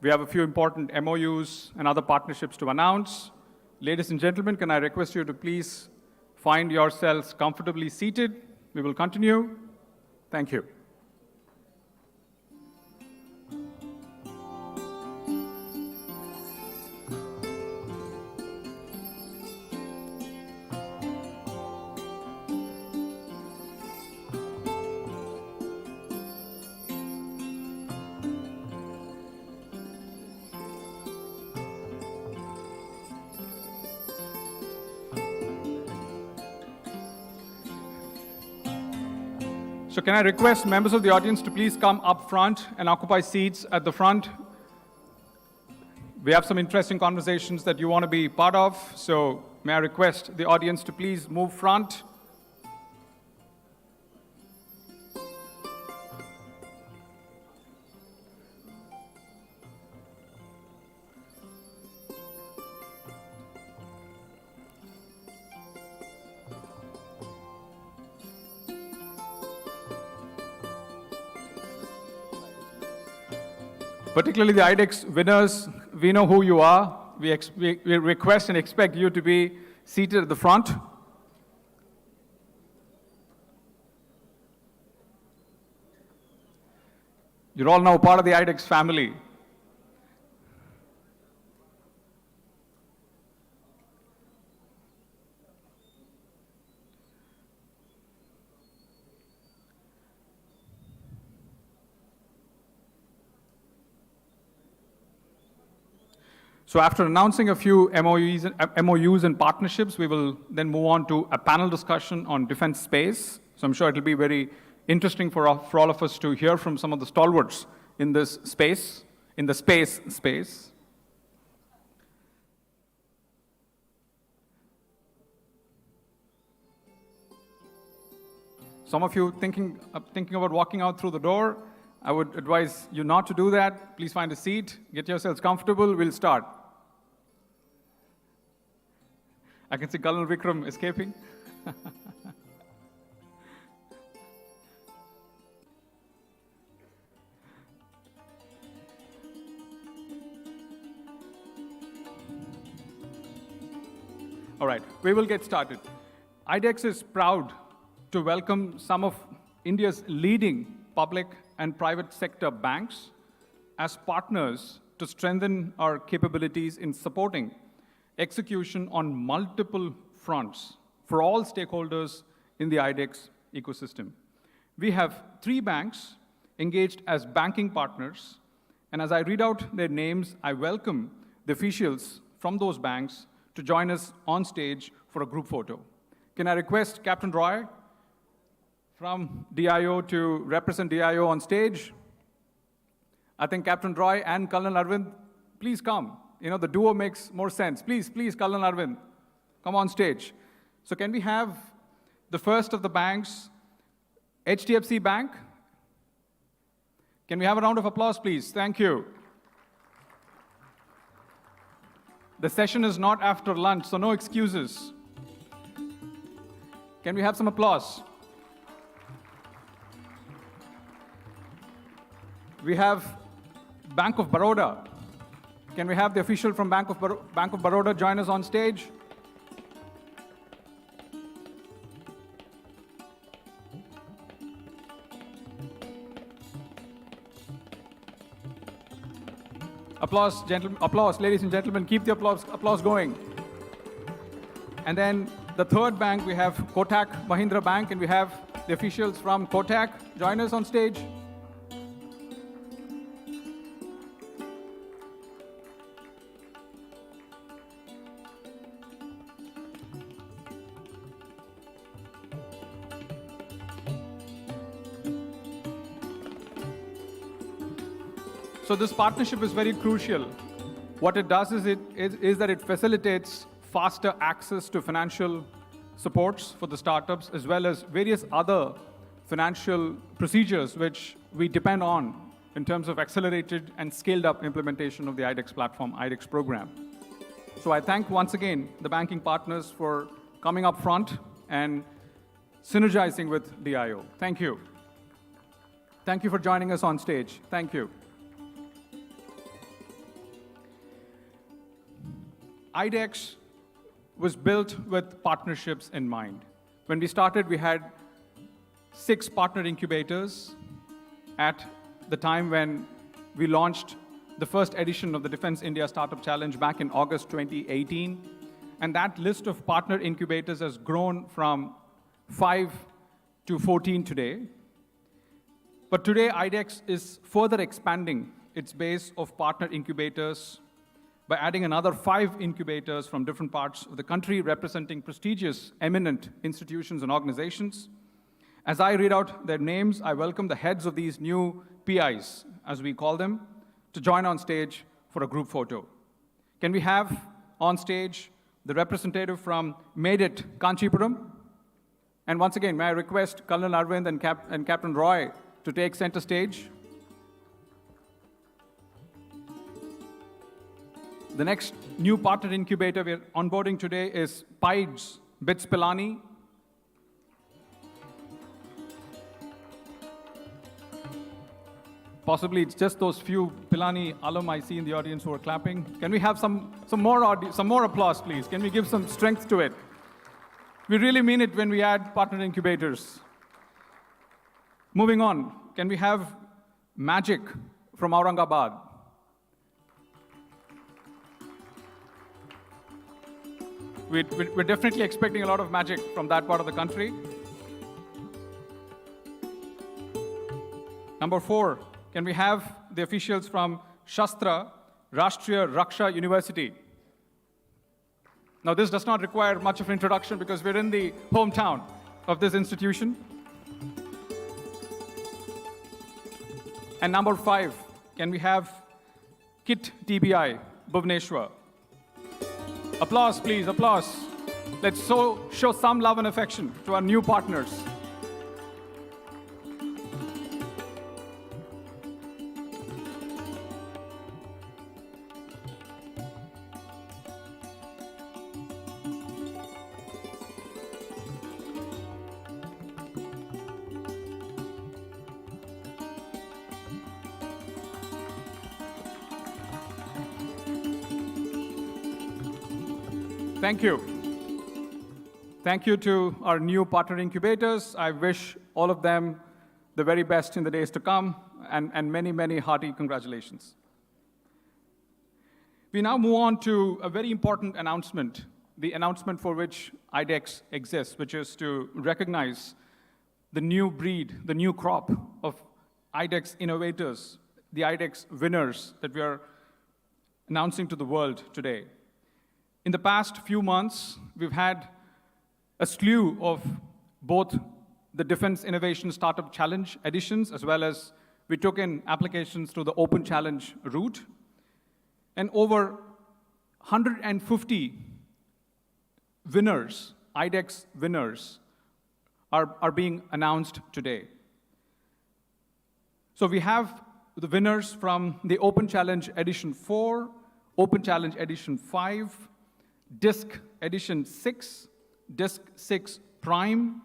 We have a few important MOUs and other partnerships to announce. Ladies and gentlemen, can I request you to please find yourselves comfortably seated? We will continue. Thank you. So can I request members of the audience to please come up front and occupy seats at the front? We have some interesting conversations that you want to be part of, so may I request the audience to please move front. Particularly the IDEX winners, we know who you are. We request and expect you to be seated at the front. You're all now part of the IDEX family. So after announcing a few MOUs and partnerships, we will then move on to a panel discussion on defense space. So I'm sure it'll be very interesting for all of us to hear from some of the stalwarts in this space, in the space. Some of you thinking about walking out through the door, I would advise you not to do that. Please find a seat, get yourselves comfortable, we'll start. I can see Colonel Vikram escaping. All right, we will get started. IDEX is proud to welcome some of India's leading public and private sector banks as partners to strengthen our capabilities in supporting execution on multiple fronts for all stakeholders in the IDEX ecosystem. We have 3 banks engaged as banking partners, and as I read out their names, I welcome the officials from those banks to join us on stage for a group photo. Can I request Captain Roy from DIO to represent DIO on stage? I think Captain Roy and Colonel Arvind, please come. You know, the duo makes more sense. Please, Colonel Arvind, come on stage. So can we have the first of the banks, HDFC Bank? Can we have a round of applause, please? Thank you. The session is not after lunch, so no excuses. Can we have some applause? We have Bank of Baroda. Can we have the official from Bank of Baroda join us on stage? Applause, ladies and gentlemen. Keep the applause going. And then the third bank, we have Kotak Mahindra Bank, and we have the officials from Kotak join us on stage. So this partnership is very crucial. What it does is that it facilitates faster access to financial supports for the startups, as well as various other financial procedures which we depend on in terms of accelerated and scaled up implementation of the IDEX platform, IDEX program. So I thank once again the banking partners for coming up front and synergizing with DIO. Thank you. Thank you for joining us on stage. Thank you. IDEX was built with partnerships in mind. When we started, we had 6 partner incubators at the time when we launched the first edition of the Defense India Startup Challenge back in August 2018. And that list of partner incubators has grown from 5 to 14 today. But today, IDEX is further expanding its base of partner incubators by adding another 5 incubators from different parts of the country, representing prestigious, eminent institutions and organizations. As I read out their names, I welcome the heads of these new PIs, as we call them, to join on stage for a group photo. Can we have on stage the representative from Made It Kanchipuram? And once again, may I request Colonel Arvind and Captain Roy to take center stage. The next new partner incubator we're onboarding today is PIDES BITS Pilani. Possibly it's just those few Pilani alum I see in the audience who are clapping. Can we have some more applause, please? Can we give some strength to it? We really mean it when we add partner incubators. Moving on, can we have Magic from Aurangabad? We're definitely expecting a lot of magic from that part of the country. Number 4, can we have the officials from Shastra Rashtriya Raksha University? Now, this does not require much of an introduction because we're in the hometown of this institution. And number 5, can we have KIT TBI, Bhubaneswar? Applause, please, applause. Let's show some love and affection to our new partners. Thank you. Thank you to our new partner incubators. I wish all of them the very best in the days to come, and many, many hearty congratulations. We now move on to a very important announcement, the announcement for which IDEX exists, which is to recognize the new breed, the new crop of IDEX innovators, the IDEX winners that we are announcing to the world today. In the past few months, we've had a slew of both the Defense Innovation Startup Challenge editions, as well as we took in applications through the Open Challenge route. And over 150 winners, IDEX winners, are being announced today. So we have the winners from the Open Challenge Edition 4, Open Challenge Edition 5, Disk Edition 6, Disk 6 Prime,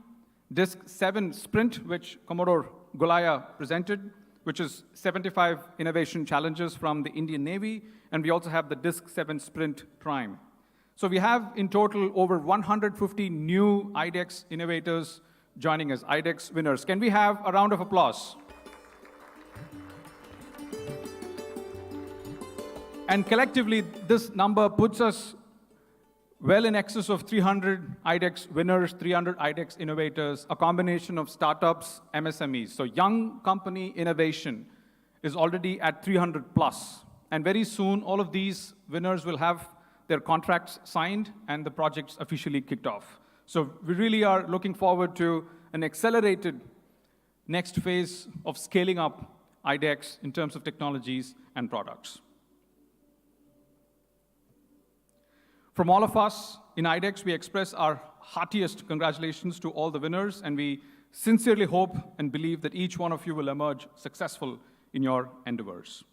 Disk 7 Sprint, which Commodore Golaya presented, which is 75 innovation challenges from the Indian Navy, and we also have the Disk 7 Sprint Prime. So we have in total over 150 new IDEX innovators joining as IDEX winners. Can we have a round of applause? And collectively, this number puts us well in excess of 300 IDEX winners, 300 IDEX innovators, a combination of startups, MSMEs. So young company innovation is already at 300 plus. And very soon, all of these winners will have their contracts signed and the projects officially kicked off. So we really are looking forward to an accelerated next phase of scaling up IDEX in terms of technologies and products. From all of us in IDEX, we express our heartiest congratulations to all the winners, and we sincerely hope and believe that each one of you will emerge successful in your endeavors.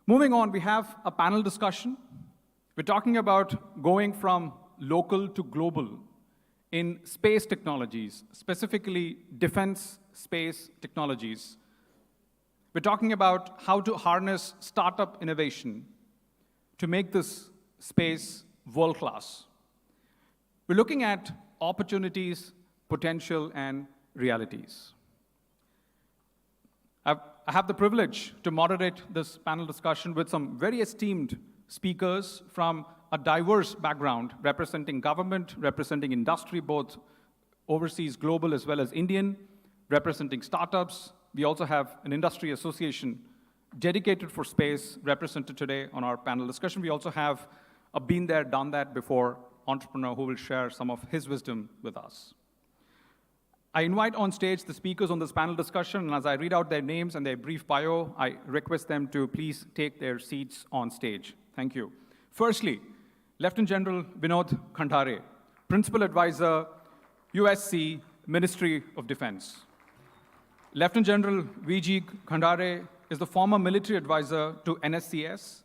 Moving on, we have a panel discussion. We're talking about going from local to global in space technologies, specifically defense space technologies. We're talking about how to harness startup innovation to make this space world-class. We're looking at opportunities, potential, and realities. I have the privilege to moderate this panel discussion with some very esteemed speakers from a diverse background, representing government, representing industry, both overseas, global, as well as Indian, representing startups. We also have an industry association dedicated for space represented today on our panel discussion. We also have a been there, done that before entrepreneur who will share some of his wisdom with us. I invite on stage the speakers on this panel discussion, and as I read out their names and their brief bio, I request them to please take their seats on stage. Thank you. Firstly, Lieutenant General Vinod Khandare, Principal Advisor, USC, Ministry of Defense. Lieutenant General V.G. Khandare is the former military advisor to NSCS.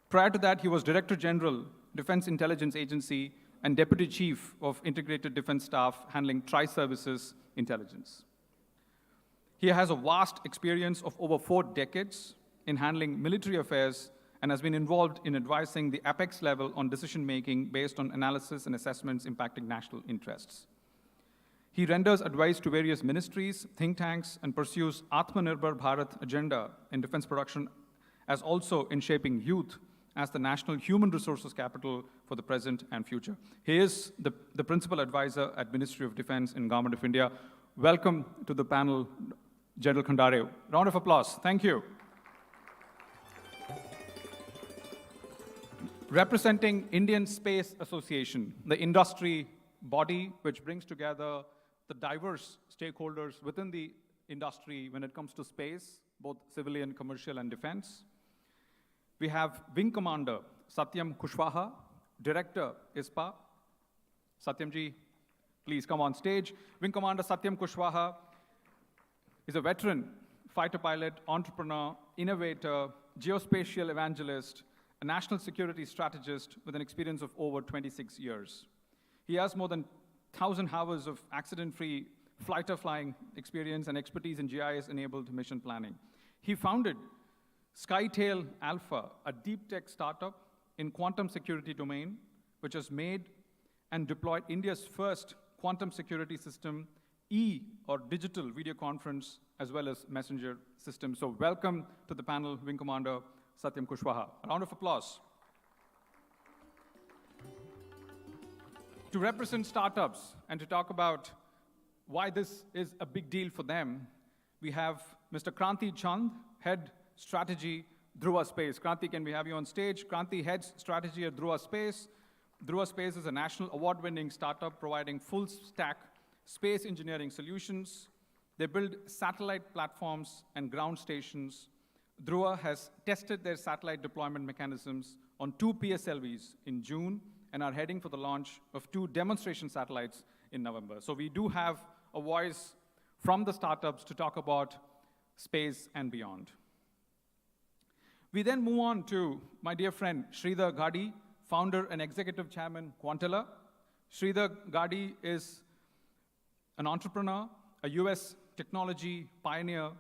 Prior to that, he was Director General, Defense Intelligence Agency, and Deputy Chief of Integrated Defense Staff handling tri-services intelligence. He has a vast experience of over 4 decades in handling military affairs and has been involved in advising the apex level on decision-making based on analysis and assessments impacting national interests. He renders advice to various ministries, think tanks, and pursues Atmanirbhar Bharat agenda in defense production, as also in shaping youth as the national human resources capital for the present and future. He is the principal advisor at Ministry of Defense in Government of India. Welcome to the panel, General Khandare. Round of applause. Thank you. Representing Indian Space Association, the industry body which brings together the diverse stakeholders within the industry when it comes to space, both civilian, commercial, and defense. We have Wing Commander Satyam Kushwaha, Director ISPA. Satyamji, please come on stage. Wing Commander Satyam Kushwaha is a veteran fighter pilot, entrepreneur, innovator, geospatial evangelist, a national security strategist with an experience of over 26 years. He has more than 1,000 hours of accident-free fighter flying experience and expertise in GIS-enabled mission planning. He founded Skytail Alpha, a deep tech startup in quantum security domain, which has made and deployed India's first quantum security system, or digital video conference, as well as messenger system. So welcome to the panel, Wing Commander Satyam Kushwaha. A round of applause. To represent startups and to talk about why this is a big deal for them, we have Mr. Kranti Chand, Head Strategy, Dhruva Space. Kranti, can we have you on stage? Kranti heads strategy at Dhruva Space. Dhruva Space is a national award-winning startup providing full-stack space engineering solutions. They build satellite platforms and ground stations. Dhruva has tested their satellite deployment mechanisms on 2 PSLVs in June and are heading for the launch of 2 demonstration satellites in November. So we do have a voice from the startups to talk about space and beyond. We then move on to my dear friend, Sridhar Gadi, founder and executive chairman, Quantilla. Sridhar Gadi is an entrepreneur, a US technology pioneer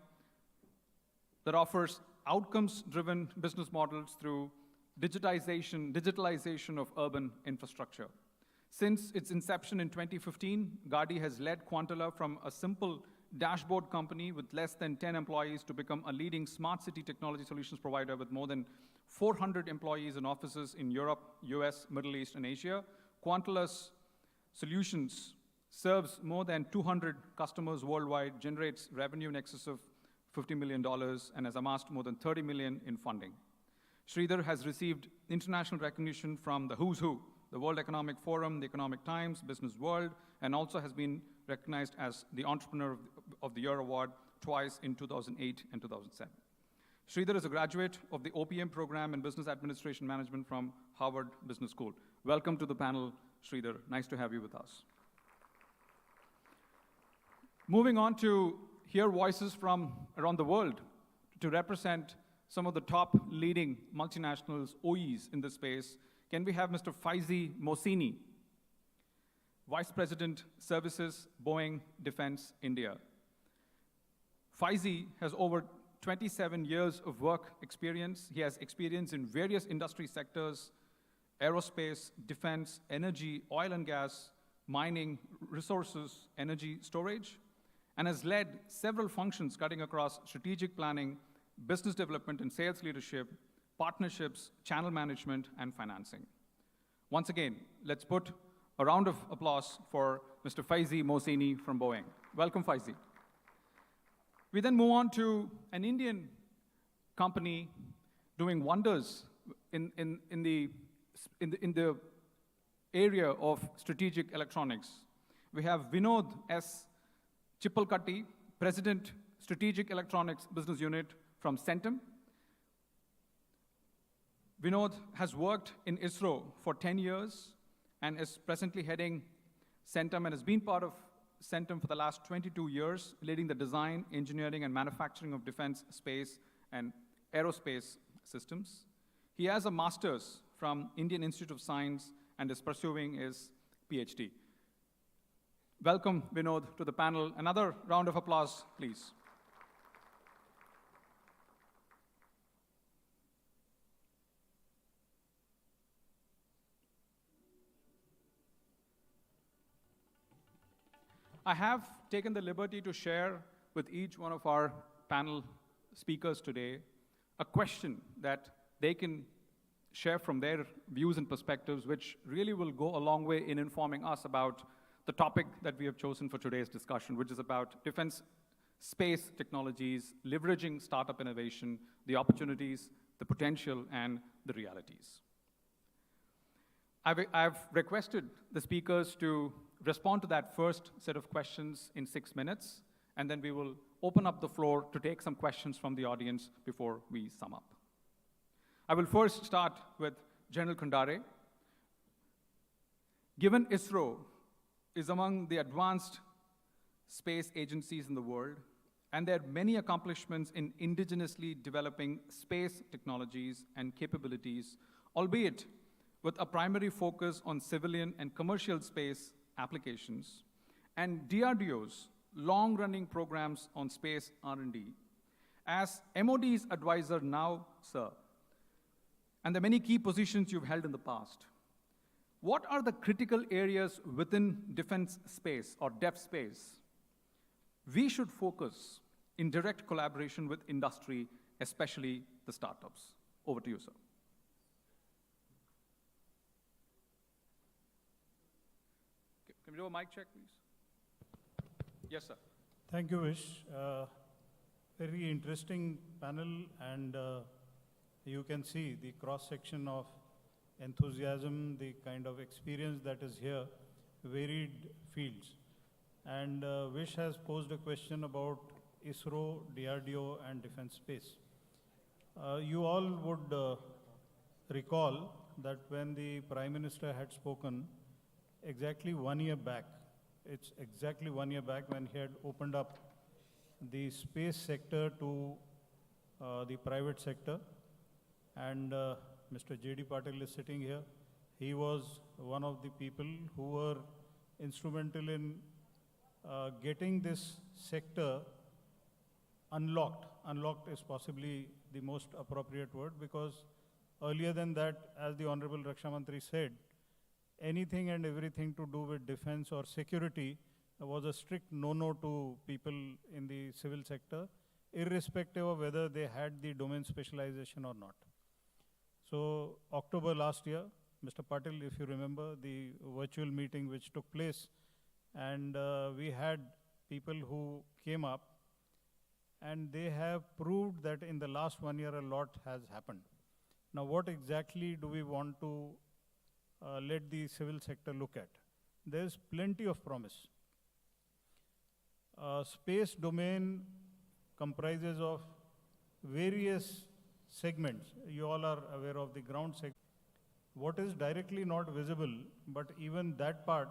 that offers outcomes-driven business models through digitalization of urban infrastructure. Since its inception in 2015, Gadi has led Quantilla from a simple dashboard company with less than 10 employees to become a leading smart city technology solutions provider with more than 400 employees and offices in Europe, US, Middle East, and Asia. Quantilla's solutions serves more than 200 customers worldwide, generates revenue in excess of $50 million, and has amassed more than 30 million in funding. Sridhar has received international recognition from the who's who, the World Economic Forum, the Economic Times, Business World, and also has been recognized as the Entrepreneur of the Year Award twice in 2008 and 2007. Sridhar is a graduate of the OPM program in Business Administration Management from Harvard Business School. Welcome to the panel, Sridhar. Nice to have you with us. Moving on to hear voices from around the world to represent some of the top leading multinationals, OEs in this space. Can we have Mr. Faizi Mohsini? Vice President, Services, Boeing Defense, India. Faizi has over 27 years of work experience. He has experience in various industry sectors: aerospace, defense, energy, oil and gas, mining, resources, energy storage, and has led several functions cutting across strategic planning, business development and sales leadership, partnerships, channel management, and financing. Once again, let's put a round of applause for Mr. Faizi Mohsini from Boeing. Welcome, Faizi. We then move on to an Indian company doing wonders in the area of strategic electronics. We have Vinod S. Chippalkatti, President, Strategic Electronics Business Unit from Centum. Vinod has worked in ISRO for 10 years and is presently heading Centum and has been part of Centum for the last 22 years, leading the design, engineering, and manufacturing of defense, space, and aerospace systems. He has a master's from Indian Institute of Science and is pursuing his PhD. Welcome, Vinod, to the panel. Another round of applause, please. I have taken the liberty to share with each one of our panel speakers today a question that they can share from their views and perspectives, which really will go a long way in informing us about the topic that we have chosen for today's discussion, which is about defense space technologies, leveraging startup innovation, the opportunities, the potential, and the realities. I've requested the speakers to respond to that first set of questions in 6 minutes, and then we will open up the floor to take some questions from the audience before we sum up. I will first start with General Kandare. Given ISRO is among the advanced space agencies in the world, and there are many accomplishments in indigenously developing space technologies and capabilities, albeit with a primary focus on civilian and commercial space applications, and DRDO's long-running programs on space R&D. As MOD's advisor now, sir, and the many key positions you've held in the past, what are the critical areas within defense space or DEF space we should focus in direct collaboration with industry, especially the startups? Over to you, sir. Can we do a mic check, please? Yes, sir. Thank you, Vish. Very interesting panel, and you can see the cross-section of enthusiasm, the kind of experience that is here, varied fields. And Vish has posed a question about ISRO, DRDO, and defense space. You all would recall that when the Prime Minister had spoken exactly 1 year back, it's exactly 1 year back when he had opened up the space sector to the private sector, and Mr. J.D. Patil is sitting here. He was one of the people who were instrumental in getting this sector unlocked. Unlocked is possibly the most appropriate word, because earlier than that, as the Honorable Raksha Mantri said, anything and everything to do with defense or security was a strict no-no to people in the civil sector, irrespective of whether they had the domain specialization or not. So October last year, Mr. Patil, if you remember, the virtual meeting which took place, and we had people who came up, and they have proved that in the last 1 year a lot has happened. Now, what exactly do we want to let the civil sector look at? There's plenty of promise. Space domain comprises of various segments. You all are aware of the ground segment. What is directly not visible, but even that part,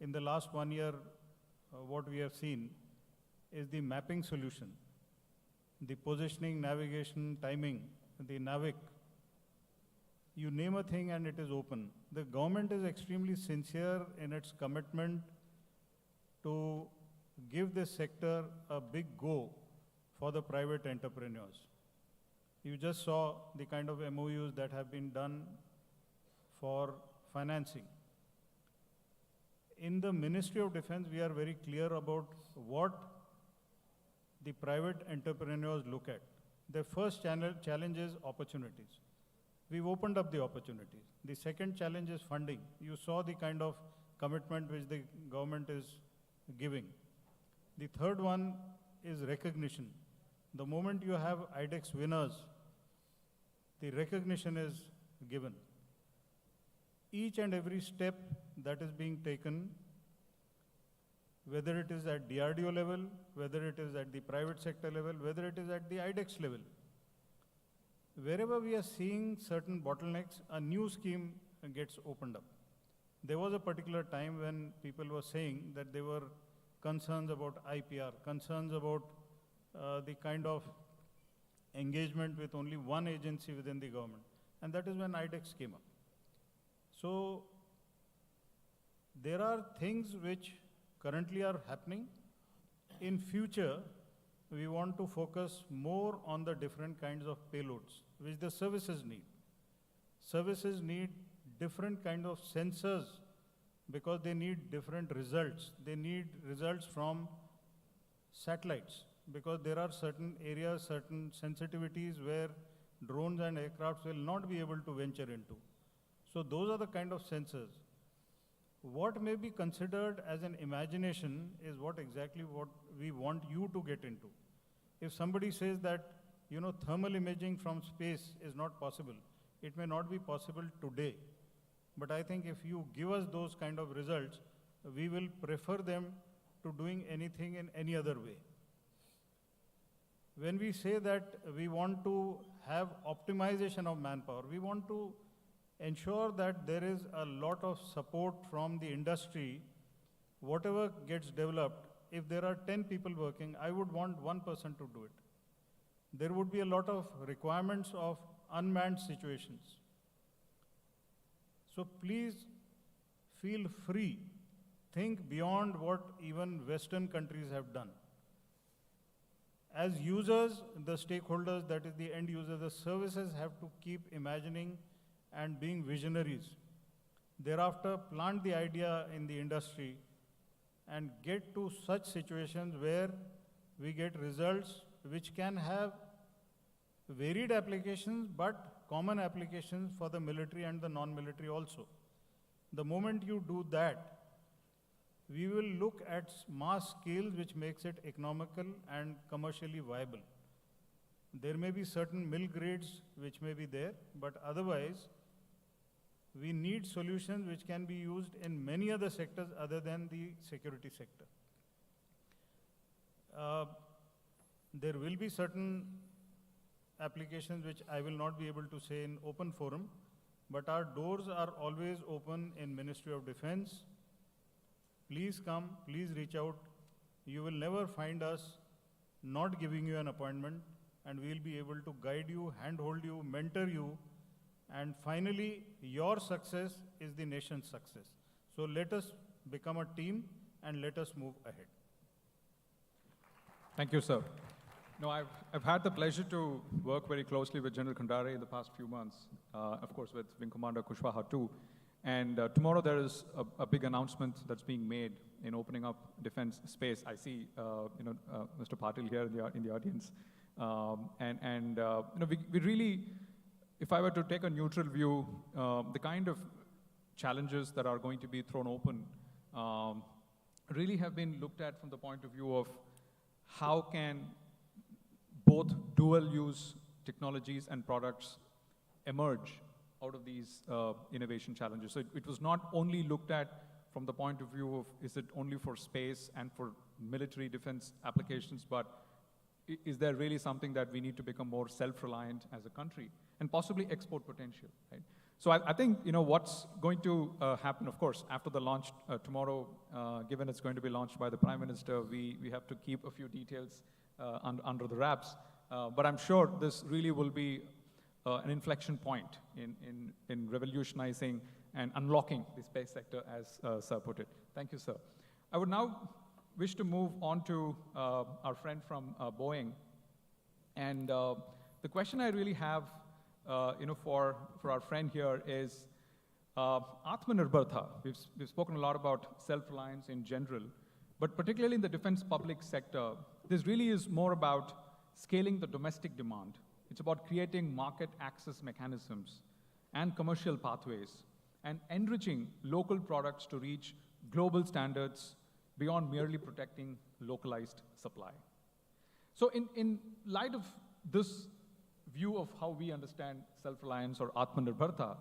in the last 1 year, what we have seen is the mapping solution, the positioning, navigation, timing, the NAVIC, you name a thing and it is open. The government is extremely sincere in its commitment to give this sector a big go for the private entrepreneurs. You just saw the kind of MOUs that have been done for financing. In the Ministry of Defense, we are very clear about what the private entrepreneurs look at. The first challenge is opportunities. We've opened up the opportunities. The second challenge is funding. You saw the kind of commitment which the government is giving. The third one is recognition. The moment you have IDEX winners, the recognition is given. Each and every step that is being taken, whether it is at DRDO level, whether it is at the private sector level, whether it is at the IDEX level, wherever we are seeing certain bottlenecks, a new scheme gets opened up. There was a particular time when people were saying that there were concerns about IPR, concerns about the kind of engagement with only one agency within the government. And that is when IDEX came up. So there are things which currently are happening. In future, we want to focus more on the different kinds of payloads which the services need. Services need different kind of sensors because they need different results. They need results from satellites because there are certain areas, certain sensitivities where drones and aircrafts will not be able to venture into. So those are the kind of sensors. What may be considered as an imagination is what we want you to get into. If somebody says that, thermal imaging from space is not possible, it may not be possible today. But I think if you give us those kind of results, we will prefer them to doing anything in any other way. When we say that we want to have optimization of manpower, we want to ensure that there is a lot of support from the industry. Whatever gets developed, if there are 10 people working, I would want one person to do it. There would be a lot of requirements of unmanned situations. So please feel free. Think beyond what even Western countries have done. As users, the stakeholders, that is the end user, the services have to keep imagining and being visionaries. Thereafter, plant the idea in the industry and get to such situations where we get results which can have varied applications but common applications for the military and the non-military also. The moment you do that, we will look at mass scales which makes it economical and commercially viable. There may be certain mill grades which may be there, but otherwise, we need solutions which can be used in many other sectors other than the security sector. There will be certain applications which I will not be able to say in open forum, but our doors are always open in Ministry of Defense. Please come, please reach out. You will never find us not giving you an appointment, and we will be able to guide you, handhold you, mentor you, and finally, your success is the nation's success. So let us become a team and let us move ahead. Thank you, sir. No, I've had the pleasure to work very closely with General Kandare in the past few months, of course with Wing Commander Kushwaha too. And tomorrow there is a big announcement that's being made in opening up defense space. I see, Mr. Patil here in the audience, we really, if I were to take a neutral view, the kind of challenges that are going to be thrown open really have been looked at from the point of view of how can both dual-use technologies and products emerge out of these innovation challenges. So it was not only looked at from the point of view of is it only for space and for military defense applications, but is there really something that we need to become more self-reliant as a country and possibly export potential, right? So I think, what's going to happen, of course, after the launch tomorrow, given it's going to be launched by the Prime Minister, we have to keep a few details under the wraps. But I'm sure this really will be an inflection point in revolutionizing and unlocking the space sector, as Sir put it. Thank you, sir. I would now wish to move on to our friend from Boeing. And the question I really have, for our friend here is Atmanirbharta. We've spoken a lot about self-reliance in general, but particularly in the defense public sector, this really is more about scaling the domestic demand. It's about creating market access mechanisms and commercial pathways and enriching local products to reach global standards beyond merely protecting localized supply. So in light of this view of how we understand self-reliance or Atmanirbharta,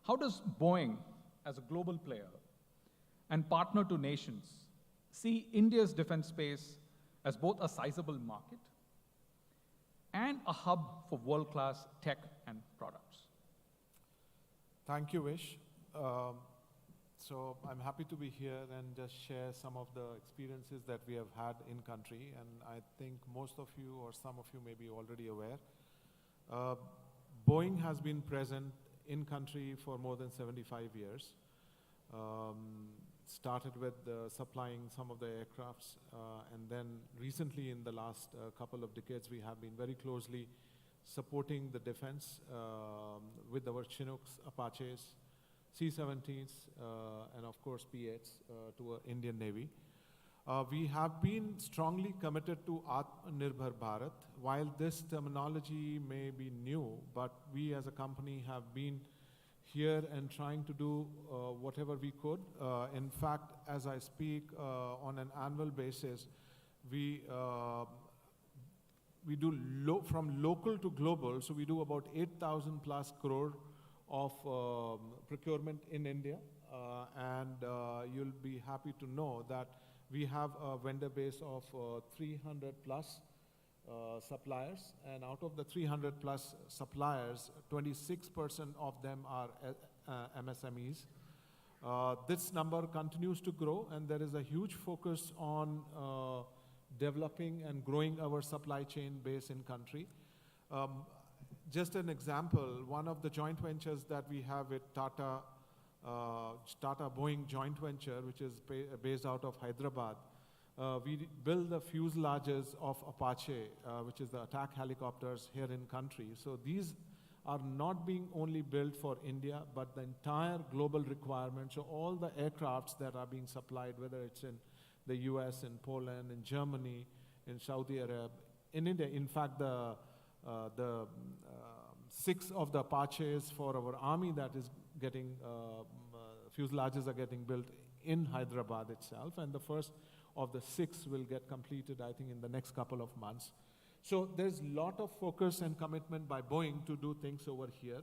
how does Boeing, as a global player and partner to nations, see India's defense space as both a sizable market and a hub for world-class tech and products? Thank you, Vish. So I'm happy to be here and just share some of the experiences that we have had in country, and I think most of you or some of you may be already aware. Boeing has been present in country for more than 75 years. Started with supplying some of the aircrafts, and then recently in the last couple of decades we have been very closely supporting the defense with our Chinooks, Apaches, C-17s, and of course P-8s to Indian Navy. We have been strongly committed to Atmanirbhar Bharat. While this terminology may be new, but we as a company have been here and trying to do whatever we could. In fact, as I speak, on an annual basis, we do from local to global, so we do about 8,000 plus crore of procurement in India, and you'll be happy to know that we have a vendor base of 300 plus suppliers, and out of the 300 plus suppliers, 26% of them are MSMEs. This number continues to grow, and there is a huge focus on developing and growing our supply chain base in country. Just an example, one of the joint ventures that we have with Tata Boeing joint venture, which is based out of Hyderabad, we build the fuselages of Apache, which is the attack helicopters here in country. So these are not being only built for India, but the entire global requirement. So all the aircrafts that are being supplied, whether it's in the US, in Poland, in Germany, in Saudi Arabia, in India. In fact, the 6 of the Apaches for our army that is getting, fuselages are getting built in Hyderabad itself, and the first of the 6 will get completed, I think, in the next couple of months. So there's a lot of focus and commitment by Boeing to do things over here.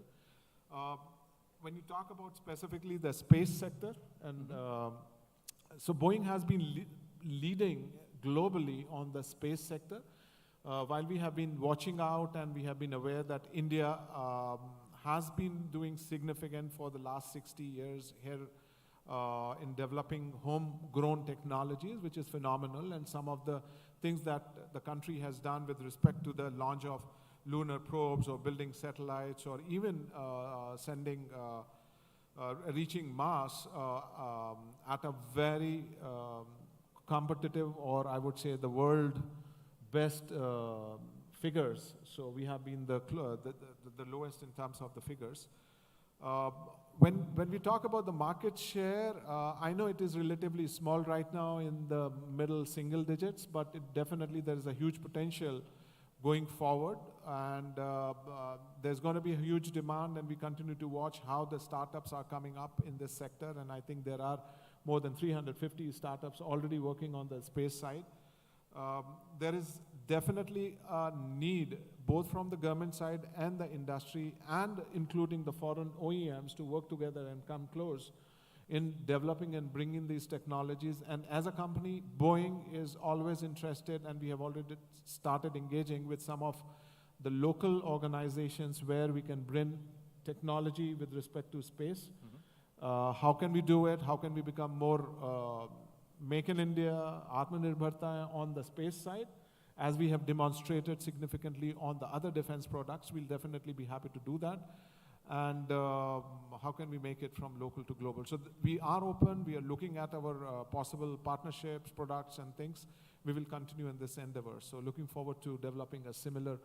When you talk about specifically the space sector, and so Boeing has been leading globally on the space sector. While we have been watching out and we have been aware that India has been doing significant for the last 60 years here in developing homegrown technologies, which is phenomenal, and some of the things that the country has done with respect to the launch of lunar probes or building satellites or even reaching Mars at a very competitive, or I would say the world best figures. So we have been the lowest in terms of the figures. When we talk about the market share, I know it is relatively small right now in the middle single digits, but it definitely there is a huge potential going forward, and there's going to be a huge demand, and we continue to watch how the startups are coming up in this sector, and I think there are more than 350 startups already working on the space side. There is definitely a need, both from the government side and the industry, and including the foreign OEMs, to work together and come close in developing and bringing these technologies. And as a company, Boeing is always interested, and we have already started engaging with some of the local organizations where we can bring technology with respect to space. How can we do it? How can we become more Make in India, Atmanirbharta on the space side, as we have demonstrated significantly on the other defense products, we'll definitely be happy to do that. And how can we make it from local to global? So we are open, we are looking at our possible partnerships, products and things. We will continue in this endeavor. So looking forward to developing a similar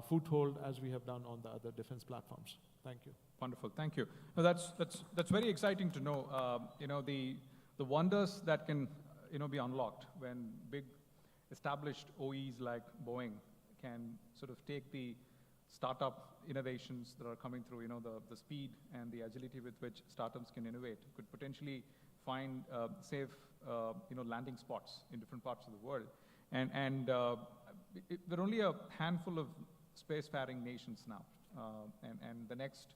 foothold as we have done on the other defense platforms. Thank you. Wonderful, thank you. No, that's very exciting to know. The wonders that can be unlocked when big established OEs like Boeing can sort of take the startup innovations that are coming through, the speed and the agility with which startups can innovate could potentially find safe landing spots in different parts of the world. And there are only a handful of spacefaring nations now, and the next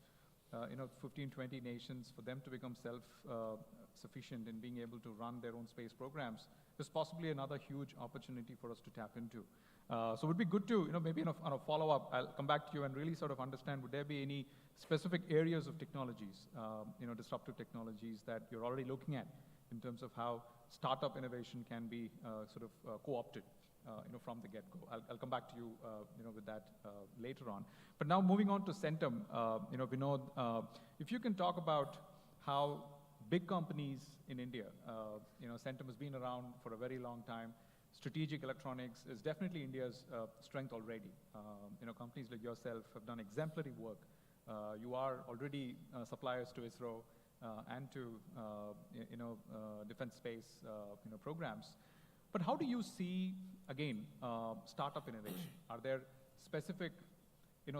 15, 20 nations, for them to become self-sufficient in being able to run their own space programs is possibly another huge opportunity for us to tap into. So it would be good to, maybe on a follow-up, I'll come back to you and really sort of understand, would there be any specific areas of technologies, disruptive technologies that you're already looking at in terms of how startup innovation can be co-opted, from the get-go. I'll come back to you, with that later on. But now moving on to Centum, Vinod, if you can talk about how big companies in India, Centum has been around for a very long time. Strategic electronics is definitely India's strength already. Companies like yourself have done exemplary work. You are already suppliers to ISRO and to defense space programs. But how do you see, again, startup innovation? Are there specific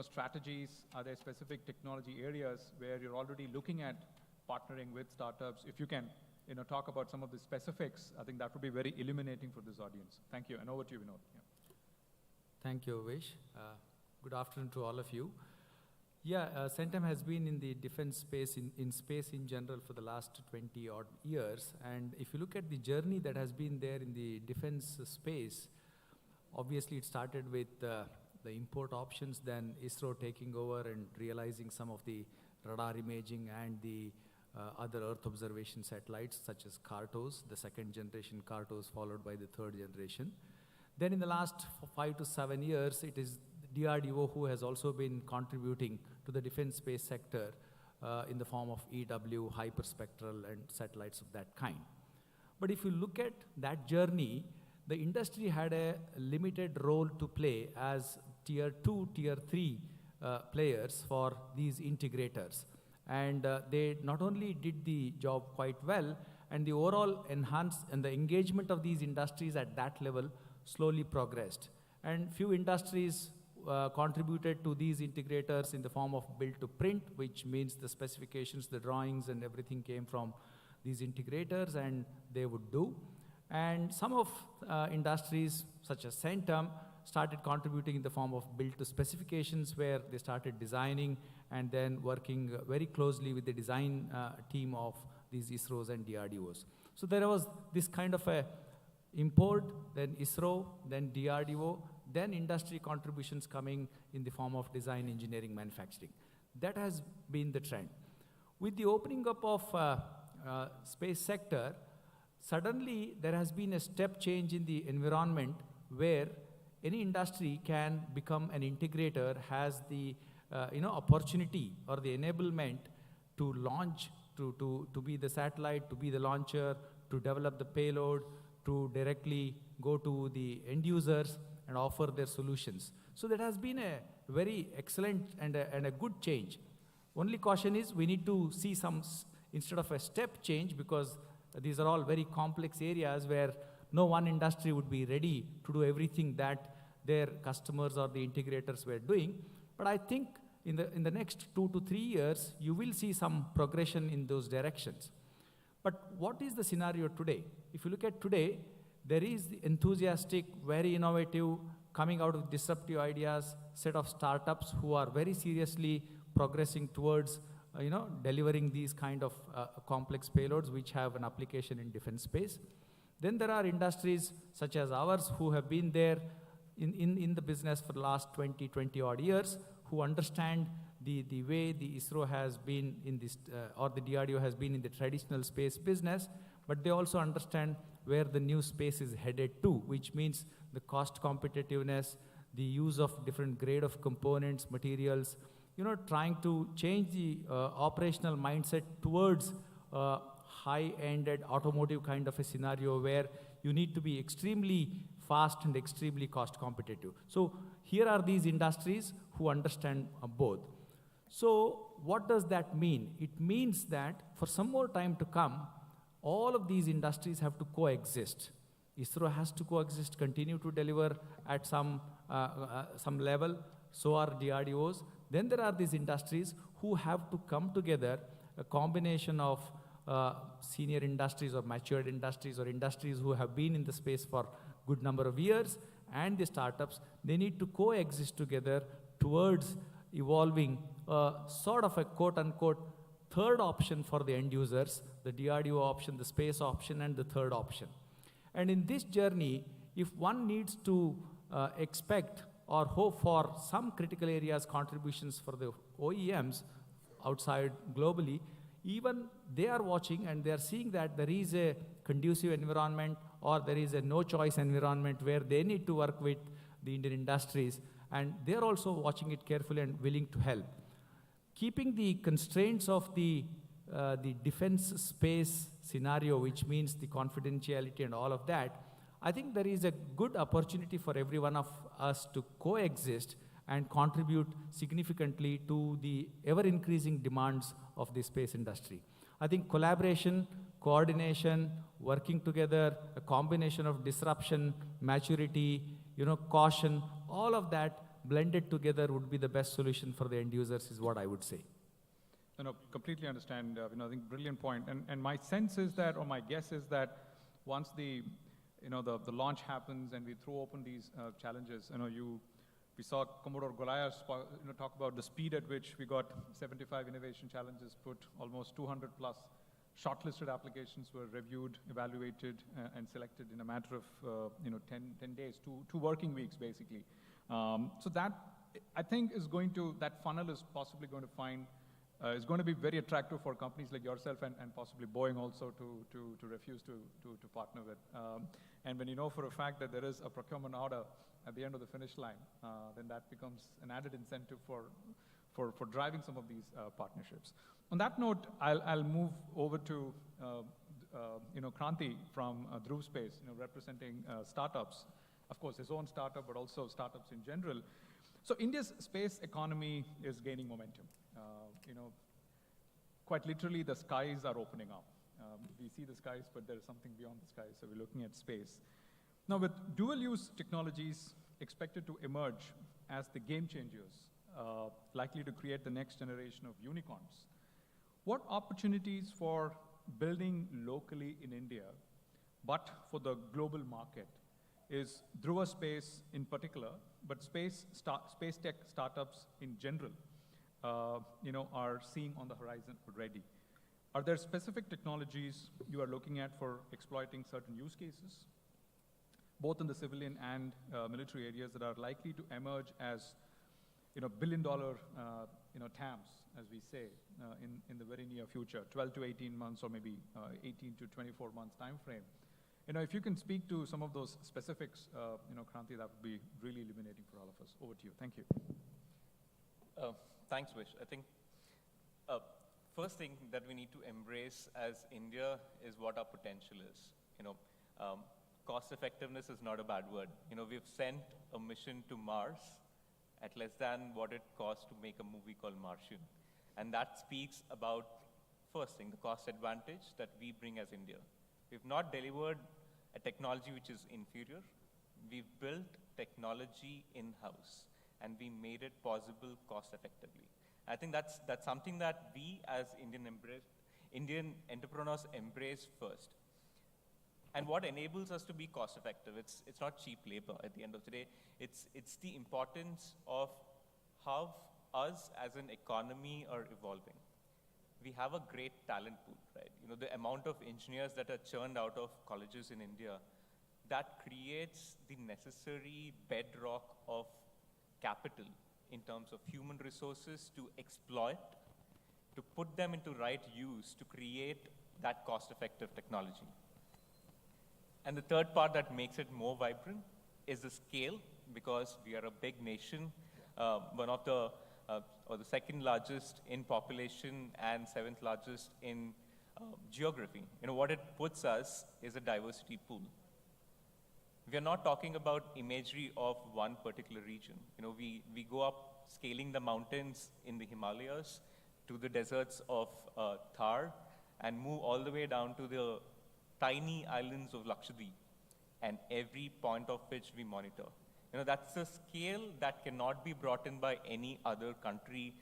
strategies? Are there specific technology areas where you're already looking at partnering with startups? If you can talk about some of the specifics, I think that would be very illuminating for this audience. Thank you, and over to you, Vinod. Yeah. Thank you, Vish. Good afternoon to all of you. Yeah, Centum has been in the defense space, in space in general, for the last 20 odd years. And if you look at the journey that has been there in the defense space, obviously it started with the import options, then ISRO taking over and realizing some of the radar imaging and the other Earth observation satellites such as CARTOS, the second generation CARTOS followed by the third generation. Then in the last 5 to 7 years, it is DRDO who has also been contributing to the defense space sector in the form of EW, hyperspectral and satellites of that kind. But if you look at that journey, the industry had a limited role to play as tier 2, tier 3 players for these integrators. And they not only did the job quite well, and the overall enhance and the engagement of these industries at that level slowly progressed. And few industries contributed to these integrators in the form of build to print, which means the specifications, the drawings and everything came from these integrators and they would do. And some of industries such as Centum started contributing in the form of build to specifications, where they started designing and then working very closely with the design team of these ISROs and DRDOs. So there was this kind of a import, then ISRO, then DRDO, then industry contributions coming in the form of design, engineering, manufacturing. That has been the trend. With the opening up of space sector, suddenly there has been a step change in the environment where any industry can become an integrator, has the opportunity or the enablement to launch, to be the satellite, to be the launcher, to develop the payload, to directly go to the end users and offer their solutions. So that has been a very excellent and a good change. Only caution is we need to see some, instead of a step change, because these are all very complex areas where no one industry would be ready to do everything that their customers or the integrators were doing. But I think in the next 2 to 3 years, you will see some progression in those directions. But what is the scenario today? If you look at today, there is the enthusiastic, very innovative, coming out with disruptive ideas, set of startups who are very seriously progressing towards delivering these kind of complex payloads which have an application in defense space. Then there are industries such as ours who have been there in the business for the last 20 odd years, who understand the way the ISRO has been in this, or the DRDO has been in the traditional space business, but they also understand where the new space is headed to, which means the cost competitiveness, the use of different grade of components, materials, trying to change the operational mindset towards high-ended automotive kind of a scenario where you need to be extremely fast and extremely cost competitive. So here are these industries who understand both. So what does that mean? It means that for some more time to come, all of these industries have to coexist. ISRO has to coexist, continue to deliver at some level, so are DRDOs. Then there are these industries who have to come together, a combination of senior industries or matured industries or industries who have been in the space for good number of years, and the startups. They need to coexist together towards evolving sort of a quote-unquote third option for the end users, the DRDO option, the space option, and the third option. And in this journey, if one needs to expect or hope for some critical areas contributions for the OEMs outside globally, even they are watching and they are seeing that there is a conducive environment or there is a no-choice environment where they need to work with the Indian industries, and they are also watching it carefully and willing to help. Keeping the constraints of the defense space scenario, which means the confidentiality and all of that, I think there is a good opportunity for every one of us to coexist and contribute significantly to the ever-increasing demands of the space industry. I think collaboration, coordination, working together, a combination of disruption, maturity, caution, all of that blended together would be the best solution for the end users, is what I would say. Completely understand. I think brilliant point. And my sense is that, or my guess is that, once the launch happens and we throw open these challenges, we saw Commodore Goliath talk about the speed at which we got 75 innovation challenges put, almost 200 plus shortlisted applications were reviewed, evaluated, and selected in a matter of 10 days, two working weeks basically. So that, I think, that funnel is possibly going to find, is going to be very attractive for companies like yourself and possibly Boeing also to refuse to partner with. And when you know for a fact that there is a procurement order at the end of the finish line, then that becomes an added incentive for driving some of these partnerships. On that note, I'll move over to Kranti from Dhruv Space, representing startups. Of course, his own startup, but also startups in general. So India's space economy is gaining momentum. Quite literally, the skies are opening up. We see the skies, but there is something beyond the skies, so we're looking at space. Now, with dual-use technologies expected to emerge as the game changers, likely to create the next generation of unicorns, what opportunities for building locally in India, but for the global market, is Dhruva Space in particular, but space tech startups in general, are seeing on the horizon already? Are there specific technologies you are looking at for exploiting certain use cases, both in the civilian and military areas, that are likely to emerge as billion-dollar TAMs, as we say, in the very near future, 12 to 18 months or maybe 18 to 24 months time frame? If you can speak to some of those specifics, Kranti, that would be really illuminating for all of us. Over to you. Thank you. Thanks, Vish. I think first thing that we need to embrace as India is what our potential is. Cost effectiveness is not a bad word. We've sent a mission to Mars at less than what it costs to make a movie called Martian. And that speaks about, first thing, the cost advantage that we bring as India. We've not delivered a technology which is inferior. We've built technology in-house, and we made it possible cost effectively. I think that's something that we as Indian entrepreneurs embrace first. And what enables us to be cost effective, it's not cheap labor at the end of the day. It's the importance of how us as an economy are evolving. We have a great talent pool, right? The amount of engineers that are churned out of colleges in India, that creates the necessary bedrock of capital in terms of human resources to exploit, to put them into right use, to create that cost-effective technology. And the third part that makes it more vibrant is the scale, because we are a big nation, one of the, or the second largest in population and seventh largest in geography. What it puts us is a diversity pool. We are not talking about imagery of one particular region. We go up scaling the mountains in the Himalayas to the deserts of Thar and move all the way down to the tiny islands of Lakshadweep, and every point of which we monitor. That's a scale that cannot be brought in by any other country,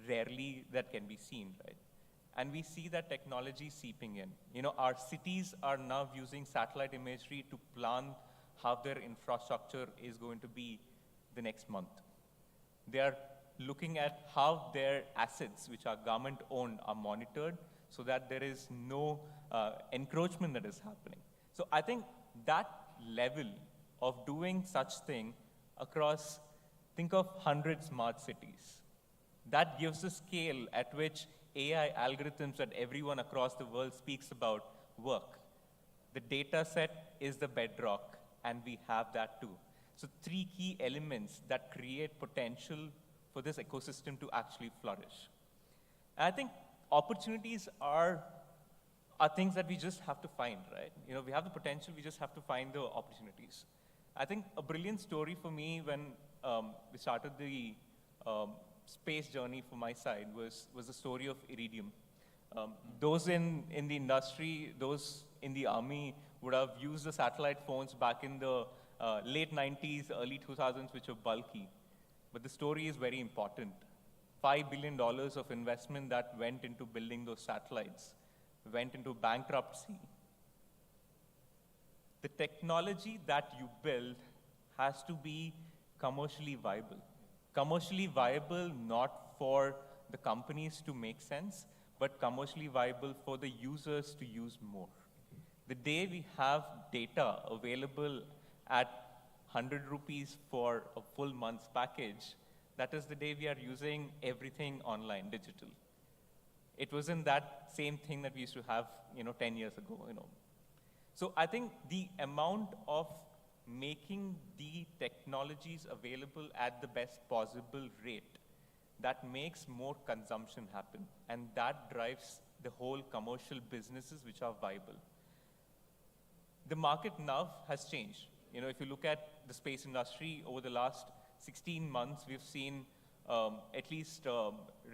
rarely that can be seen, right? And we see that technology seeping in. Our cities are now using satellite imagery to plan how their infrastructure is going to be the next month. They are looking at how their assets, which are government-owned, are monitored so that there is no encroachment that is happening. So I think that level of doing such thing across, think of 100 smart cities. That gives a scale at which AI algorithms that everyone across the world speaks about work. The data set is the bedrock, and we have that too. So 3 key elements that create potential for this ecosystem to actually flourish. And I think opportunities are things that we just have to find, right? We have the potential, we just have to find the opportunities. I think a brilliant story for me when we started the space journey for my side was the story of Iridium. Those in the industry, those in the army would have used the satellite phones back in the late 90s, early 2000s, which were bulky. But the story is very important. $5 billion of investment that went into building those satellites went into bankruptcy. The technology that you build has to be commercially viable. Commercially viable not for the companies to make sense, but commercially viable for the users to use more. The day we have data available at 100 rupees for a full month's package, that is the day we are using everything online, digital. It wasn't that same thing that we used to have 10 years ago. So I think the amount of making the technologies available at the best possible rate, that makes more consumption happen. And that drives the whole commercial businesses which are viable. The market now has changed. If you look at the space industry over the last 16 months, we've seen at least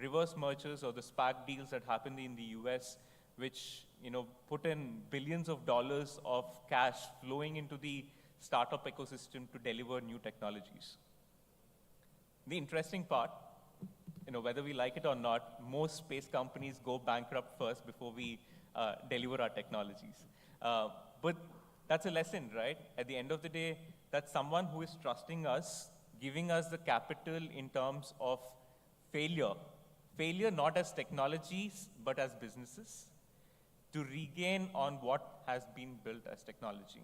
reverse mergers or the SPAC deals that happened in the US, which put in billions of dollars of cash flowing into the startup ecosystem to deliver new technologies. The interesting part, whether we like it or not, most space companies go bankrupt first before we deliver our technologies. But that's a lesson, right? At the end of the day, that's someone who is trusting us, giving us the capital in terms of failure. Failure not as technologies, but as businesses, to regain on what has been built as technology.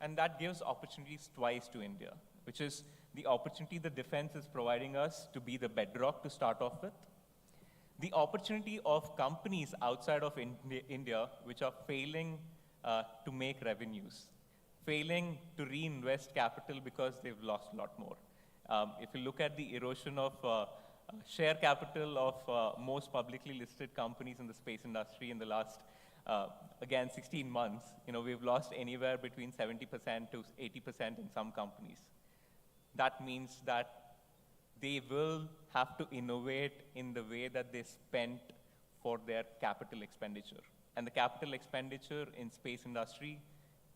And that gives opportunities twice to India, which is the opportunity the defense is providing us to be the bedrock to start off with, the opportunity of companies outside of India which are failing to make revenues, failing to reinvest capital because they've lost a lot more. If you look at the erosion of share capital of most publicly listed companies in the space industry in the last, again, 16 months, we've lost anywhere between 70% to 80% in some companies. That means that they will have to innovate in the way that they spent for their capital expenditure. And the capital expenditure in space industry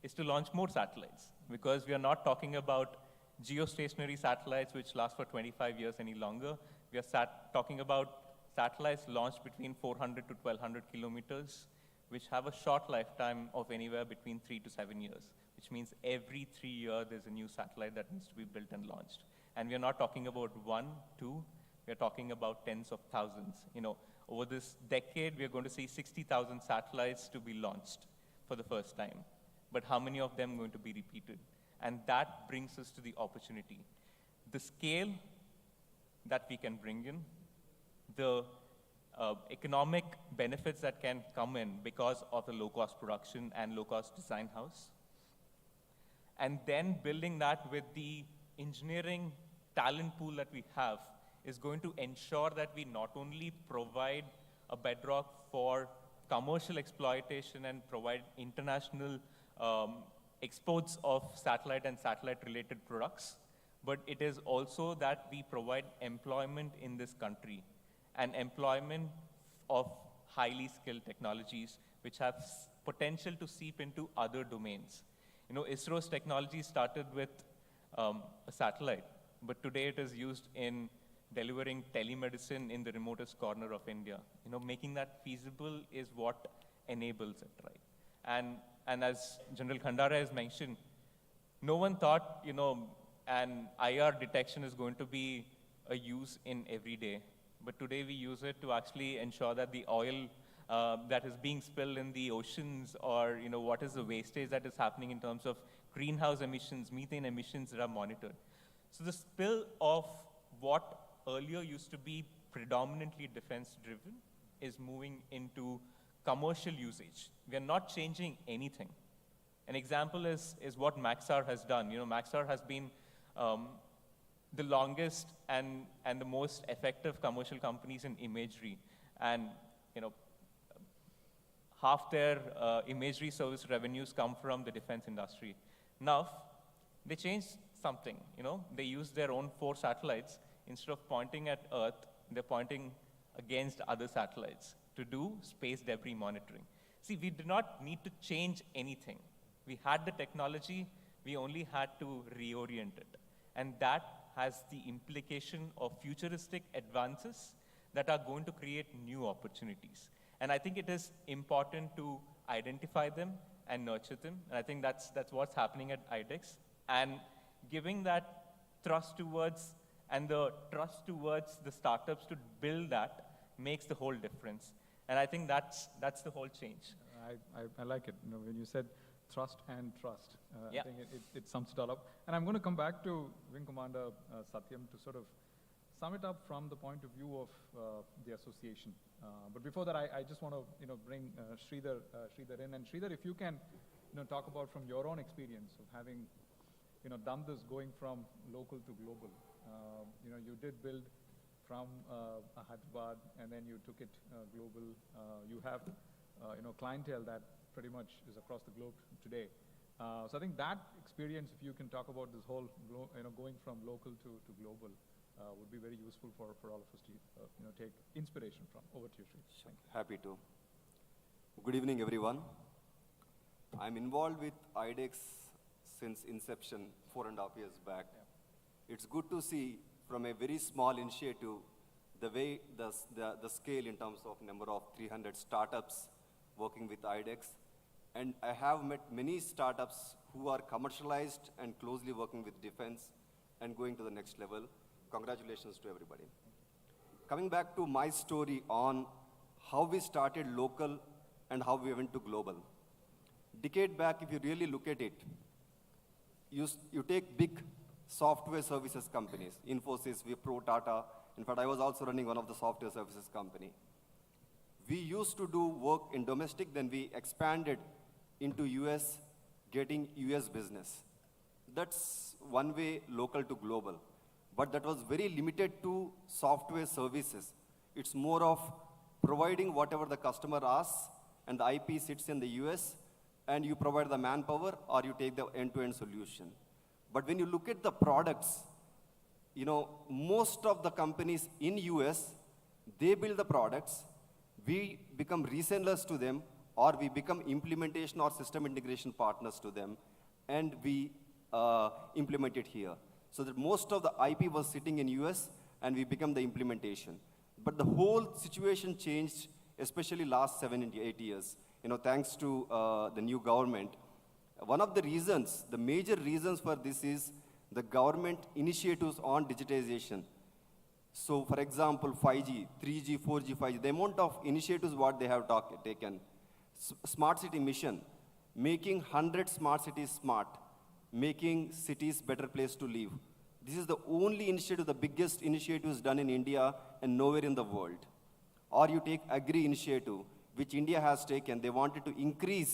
is to launch more satellites, because we are not talking about geostationary satellites which last for 25 years any longer. We are talking about satellites launched between 400 to 1,200 kilometers, which have a short lifetime of anywhere between 3 to 7 years, which means every 3 years there's a new satellite that needs to be built and launched. And we are not talking about 1, 2, we are talking about tens of thousands. Over this decade, we are going to see 60,000 satellites to be launched for the first time. But how many of them are going to be repeated? And that brings us to the opportunity. The scale that we can bring in, the economic benefits that can come in because of the low-cost production and low-cost design house. And then building that with the engineering talent pool that we have is going to ensure that we not only provide a bedrock for commercial exploitation and provide international exports of satellite and satellite-related products, but it is also that we provide employment in this country and employment of highly skilled technologies which have potential to seep into other domains. You know, ISRO's technology started with a satellite, but today it is used in delivering telemedicine in the remotest corner of India. You know, making that feasible is what enables it, right? And as General Khandara has mentioned, no one thought, you know, an IR detection is going to be a use in every day. But today we use it to actually ensure that the oil that is being spilled in the oceans, or, you know, what is the wastage that is happening in terms of greenhouse emissions, methane emissions that are monitored. So the spill of what earlier used to be predominantly defense-driven is moving into commercial usage. We are not changing anything. An example is what Maxar has done. You know, Maxar has been the longest and the most effective commercial companies in imagery. And, you know, half their imagery service revenues come from the defense industry. Now, they changed something, you know. They use their own 4 satellites. Instead of pointing at Earth, they're pointing against other satellites to do space debris monitoring. See, we did not need to change anything. We had the technology, we only had to reorient it. And that has the implication of futuristic advances that are going to create new opportunities. And I think it is important to identify them and nurture them. And I think that's what's happening at IDEX. And giving that thrust towards and the trust towards the startups to build that makes the whole difference. And I think that's the whole change. I like it. You know, when you said thrust and trust, yeah. I think it sums it all up. And I'm going to come back to Wing Commander Satyam to sort of sum it up from the point of view of the association. But before that, I just want to, you know, bring Sridhar in. And Sridhar, if you can, you know, talk about from your own experience of having, you know, done this going from local to global. You know, you did build from Hyderabad, and then you took it global. You have, you know, clientele that pretty much is across the globe today. So I think that experience, if you can talk about this whole, you know, going from local to global, would be very useful for all of us to, you know, take inspiration from. Over to you, Sri. Happy to. Good evening, everyone. I'm involved with IDEX since inception 4.5 years back. Yeah. It's good to see from a very small initiative the way the scale in terms of number of 300 startups working with IDEX. And I have met many startups who are commercialized and closely working with defense and going to the next level. Congratulations to everybody. Coming back to my story on how we started local and how we went to global. Decade back, if you really look at it, you take big software services companies, Infosys, Wipro, Tata. In fact, I was also running one of the software services company. We used to do work in domestic, then we expanded into US, getting US business. That's one way local to global. But that was very limited to software services. It's more of providing whatever the customer asks, and the IP sits in the US, and you provide the manpower, or you take the end-to-end solution. But when you look at the products, you know, most of the companies in US, they build the products, we become resellers to them, or we become implementation or system integration partners to them, and we implement it here. So that most of the IP was sitting in US, and we become the implementation. But the whole situation changed, especially last 7 to 8 years, you know, thanks to the new government. One of the reasons, the major reasons for this is the government initiatives on digitization. So for example, 5G, 3G, 4G, 5G, the amount of initiatives what they have taken. Smart city mission, making 100 smart cities smart, making cities better place to live. This is the only initiative, the biggest initiative is done in India and nowhere in the world. or you take Agri initiative, which India has taken. They wanted to increase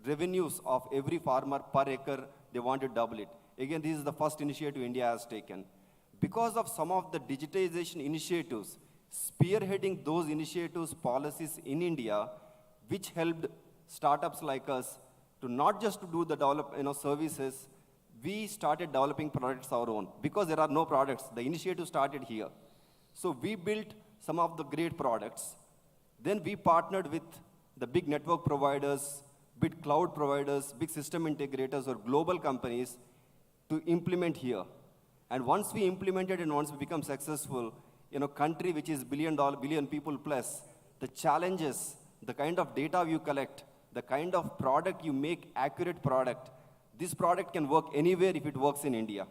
revenues of every farmer per acre. They want to double it. Again, this is the first initiative India has taken. Because of some of the digitization initiatives, spearheading those initiatives, policies in India, which helped startups like us to not just to do the services, we started developing products our own. Because there are no products, the initiative started here. So we built some of the great products. Then we partnered with the big network providers, big cloud providers, big system integrators or global companies to implement here. And once we implemented and once we become successful, country which is billion people plus, the challenges, the kind of data you collect, the kind of product you make, accurate product, this product can work anywhere if it works in India.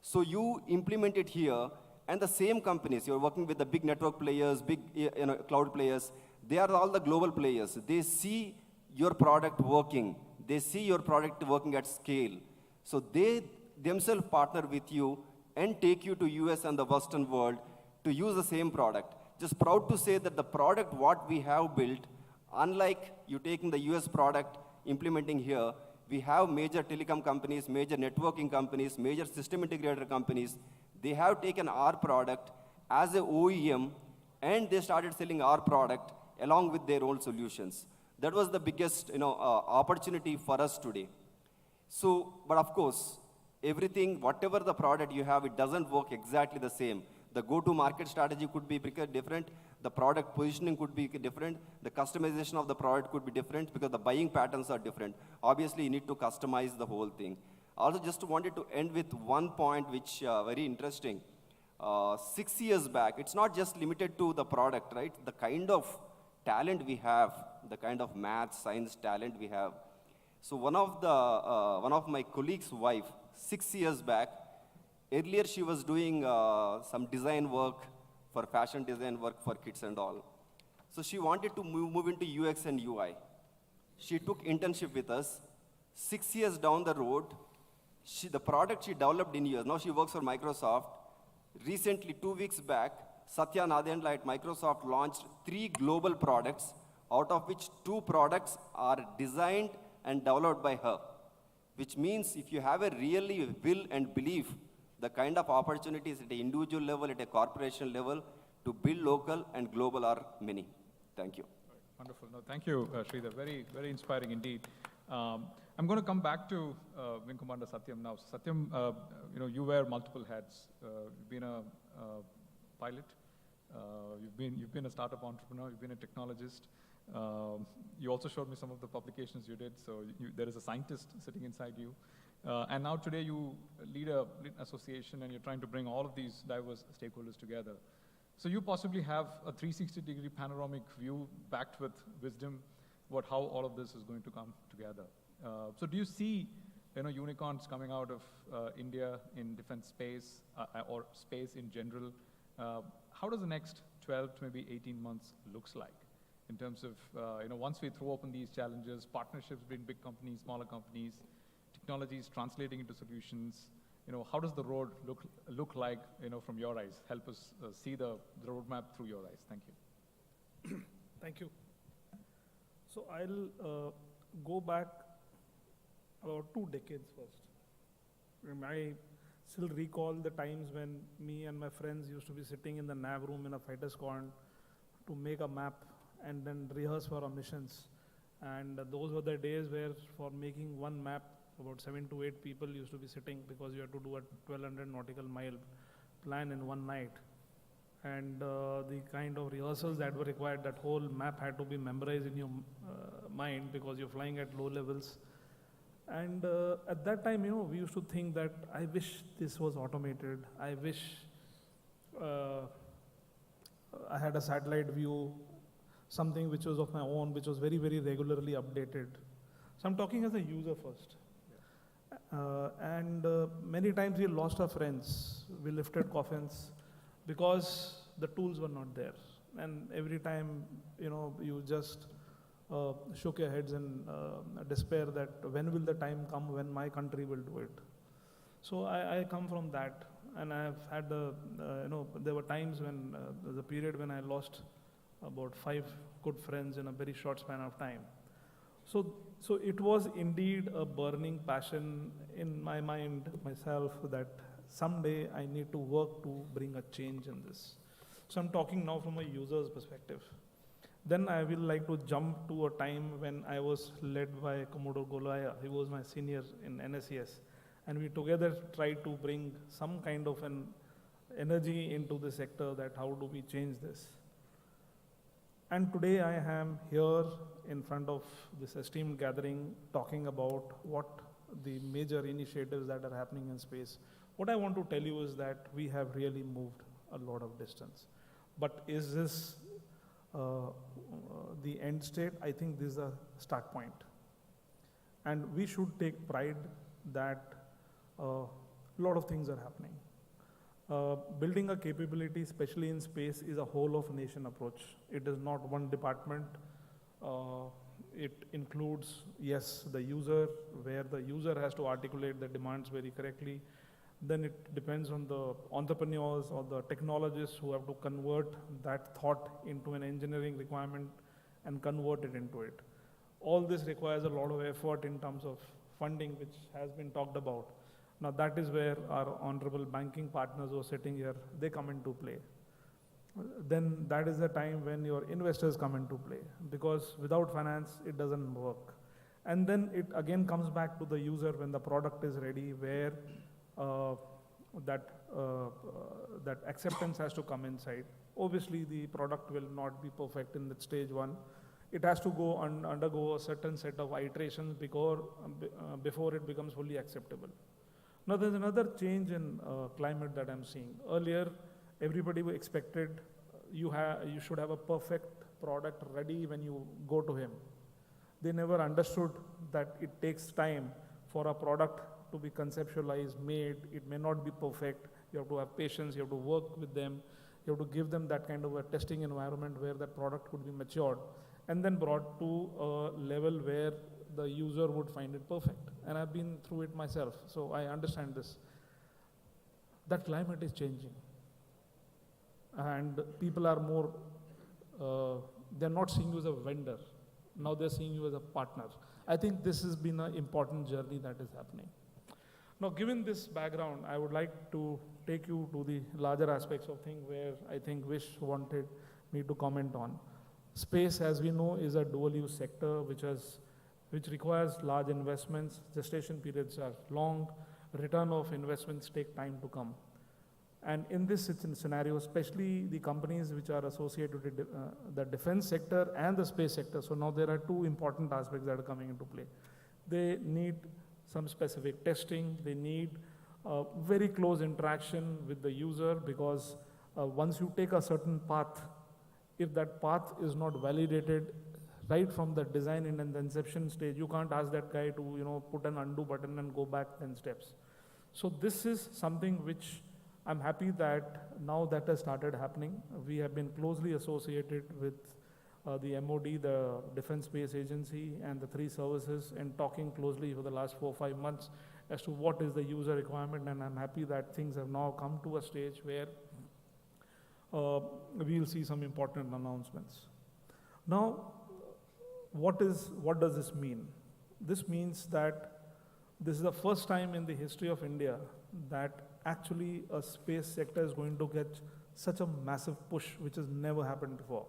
So you implement it here, and the same companies, you're working with the big network players, big cloud players, they are all the global players. They see your product working. They see your product working at scale. So they themselves partner with you and take you to US and the Western world to use the same product. Just proud to say that the product what we have built, unlike you taking the US product, implementing here, we have major telecom companies, major networking companies, major system integrator companies. They have taken our product as a OEM and they started selling our product along with their own solutions. That was the biggest opportunity for us today. So, but of course, everything, whatever the product you have, it doesn't work exactly the same. The go-to-market strategy could be different. The product positioning could be different. The customization of the product could be different because the buying patterns are different. Obviously, you need to customize the whole thing. I also just wanted to end with one point which very interesting. 6 years back, it's not just limited to the product, right? The kind of talent we have, the kind of math, science talent we have. So one of my colleagues' wife, 6 years back, earlier she was doing some design work for fashion design work for kids and all. So she wanted to move into UX and UI. She took internship with us. 6 years down the road, the product she developed in years, now she works for Microsoft. Recently, 2 weeks back, Satya Nadella at Microsoft launched 3 global products, out of which 2 products are designed and developed by her. Which means if you have a really will and belief, the kind of opportunities at an individual level, at a corporation level, to build local and global are many. Thank you. Wonderful. No, thank you, Sridhar. Very, very inspiring indeed. I'm going to come back to Wing Commander Satyam now. So Satyam, you wear multiple hats. You've been a pilot. You've been a startup entrepreneur. You've been a technologist. You also showed me some of the publications you did. So there is a scientist sitting inside you. And now today you lead an association and you're trying to bring all of these diverse stakeholders together. So you possibly have a 360-degree panoramic view backed with wisdom about how all of this is going to come together. So do you see unicorns coming out of India in defense space or space in general? How does the next 12 to maybe 18 months looks like in terms of, once we throw open these challenges, partnerships between big companies, smaller companies, technologies translating into solutions, how does the road look like, from your eyes? Help us see the roadmap through your eyes. Thank you. Thank you. So I'll go back about 2 decades first. I still recall the times when me and my friends used to be sitting in the nav room in a fighter squadron to make a map and then rehearse for our missions. And those were the days where for making one map, about 7 to 8 people used to be sitting because you had to do a 1200 nautical mile plan in one night. And the kind of rehearsals that were required, that whole map had to be memorized in your mind because you're flying at low levels. And at that time, we used to think that I wish this was automated. I wish I had a satellite view, something which was of my own, which was very, very regularly updated. So I'm talking as a user first. And many times we lost our friends. We lifted coffins because the tools were not there. And every time, you just shook your heads in despair that when will the time come when my country will do it. So I come from that, and I've had there were times when, the period when I lost about 5 good friends in a very short span of time. So it was indeed a burning passion in my mind, myself, that someday I need to work to bring a change in this. So I'm talking now from a user's perspective. Then I will like to jump to a time when I was led by Commodore Golaya. He was my senior in NSES. And we together tried to bring some kind of an energy into the sector, that how do we change this. And today I am here in front of this esteemed gathering talking about what the major initiatives that are happening in space. What I want to tell you is that we have really moved a lot of distance. But is this the end state? I think this is a start point. And we should take pride that a lot of things are happening. Building a capability, especially in space, is a whole of nation approach. It is not one department. It includes, yes, the user, where the user has to articulate the demands very correctly. Then it depends on the entrepreneurs or the technologists who have to convert that thought into an engineering requirement and convert it into it. All this requires a lot of effort in terms of funding, which has been talked about. Now that is where our honorable banking partners who are sitting here, they come into play. Then that is the time when your investors come into play, because without finance, it doesn't work. And then it again comes back to the user when the product is ready, where that acceptance has to come inside. Obviously, the product will not be perfect in that stage one. It has to go undergo a certain set of iterations before it becomes fully acceptable. Now, there's another change in climate that I'm seeing. Earlier, everybody expected you should have a perfect product ready when you go to him. They never understood that it takes time for a product to be conceptualized, made. It may not be perfect. You have to have patience. You have to work with them. You have to give them that kind of a testing environment where that product could be matured and then brought to a level where the user would find it perfect. And I've been through it myself, so I understand this. That climate is changing. And people are more, they're not seeing you as a vendor. Now they're seeing you as a partner. I think this has been an important journey that is happening. Now, given this background, I would like to take you to the larger aspects of things where I think Vish wanted me to comment on. Space, as we know, is a dual-use sector which requires large investments. Gestation periods are long. Return of investments take time to come. And in this scenario, especially the companies which are associated with the defense sector and the space sector, so now there are two important aspects that are coming into play. They need some specific testing. They need very close interaction with the user, because once you take a certain path, if that path is not validated right from the design and the inception stage, you can't ask that guy to put an undo button and go back 10 steps. So this is something which I'm happy that now that has started happening. We have been closely associated with the MOD, the Defense Space Agency, and the 3 services, and talking closely for the last 4 or 5 months as to what is the user requirement. And I'm happy that things have now come to a stage where we'll see some important announcements. Now, what does this mean? This means that this is the first time in the history of India that actually a space sector is going to get such a massive push, which has never happened before.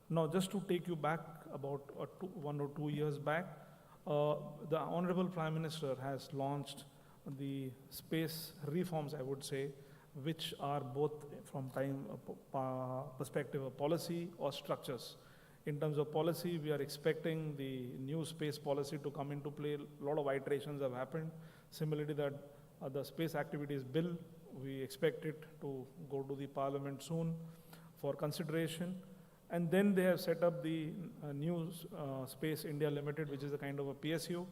Now, just to take you back about 1 or 2 years back, the Honorable Prime Minister has launched the space reforms, I would say, which are both from time perspective of policy or structures. In terms of policy, we are expecting the new space policy to come into play. A lot of iterations have happened. Similarly, the Space Activities Bill, we expect it to go to the Parliament soon for consideration. And then they have set up the new Space India Limited, which is a kind of a PSU,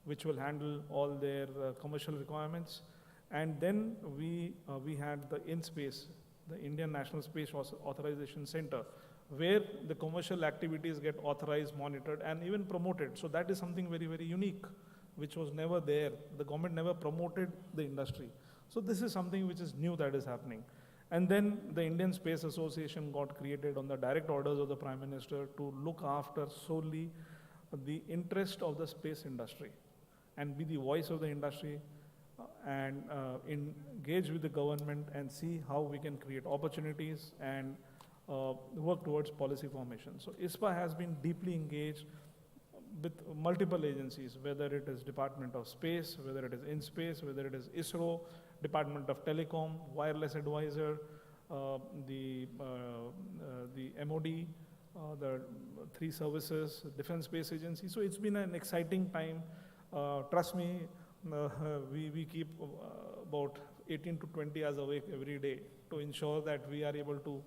which will handle all their commercial requirements. And then we had the InSpace, the Indian National Space Authorization Center, where the commercial activities get authorized, monitored, and even promoted. So that is something very, very unique, which was never there. The government never promoted the industry. So this is something which is new that is happening. And then the Indian Space Association got created on the direct orders of the Prime Minister to look after solely the interest of the space industry and be the voice of the industry and engage with the government and see how we can create opportunities and work towards policy formation. So ISPA has been deeply engaged with multiple agencies, whether it is Department of Space, whether it is InSpace, whether it is ISRO, Department of Telecom, Wireless Advisor, the MOD, the 3 services, Defense Space Agency. So it's been an exciting time. Trust me, we keep about 18 to 20 hours awake every day to ensure that we are able to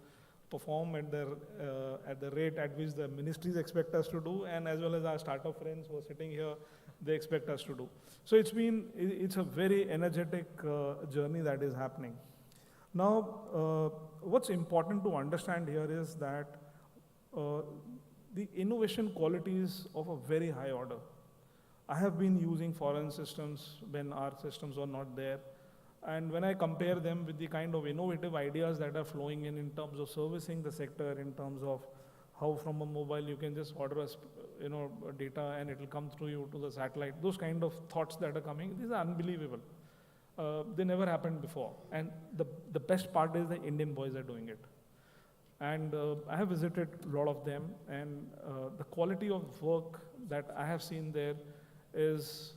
perform at the rate at which the ministries expect us to do, and as well as our startup friends who are sitting here, they expect us to do. So it's a very energetic journey that is happening. Now, what's important to understand here is that the innovation quality is of a very high order. I have been using foreign systems when our systems were not there. And when I compare them with the kind of innovative ideas that are flowing in terms of servicing the sector, in terms of how from a mobile you can just order data and it will come through you to the satellite, those kind of thoughts that are coming, these are unbelievable. They never happened before. And the best part is the Indian boys are doing it. And I have visited a lot of them, and the quality of work that I have seen there is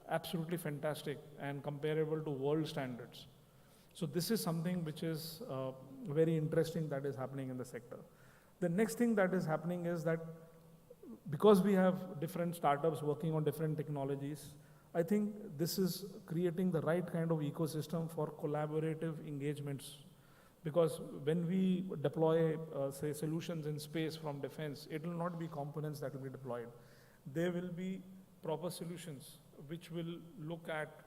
absolutely fantastic and comparable to world standards. So this is something which is very interesting that is happening in the sector. The next thing that is happening is that because we have different startups working on different technologies, I think this is creating the right kind of ecosystem for collaborative engagements. Because when we deploy, say, solutions in space from defense, it will not be components that will be deployed. There will be proper solutions which will look at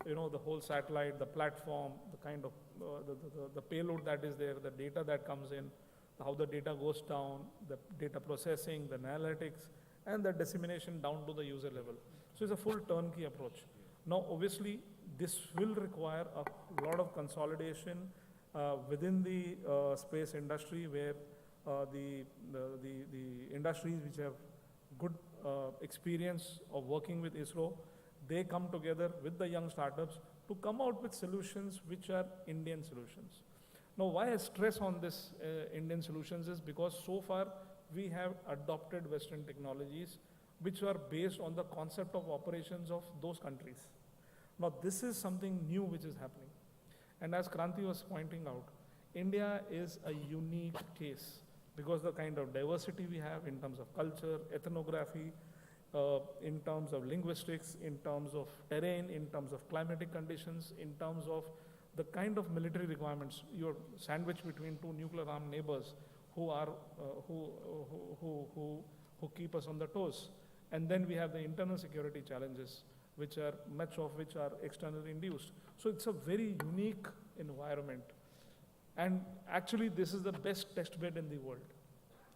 the whole satellite, the platform, the kind of the payload that is there, the data that comes in, how the data goes down, the data processing, the analytics, and the dissemination down to the user level. So it's a full turnkey approach. Now, obviously, this will require a lot of consolidation within the space industry, where the industries which have good experience of working with ISRO, they come together with the young startups to come out with solutions which are Indian solutions. Now, why I stress on this Indian solutions is because so far we have adopted Western technologies which are based on the concept of operations of those countries. Now, this is something new which is happening. And as Kranti was pointing out, India is a unique case because the kind of diversity we have in terms of culture, ethnography, in terms of linguistics, in terms of terrain, in terms of climatic conditions, in terms of the kind of military requirements. You're sandwiched between 2 nuclear-armed neighbors who are who keep us on the toes. And then we have the internal security challenges, which are much of which are externally induced. So it's a very unique environment. And actually, this is the best test bed in the world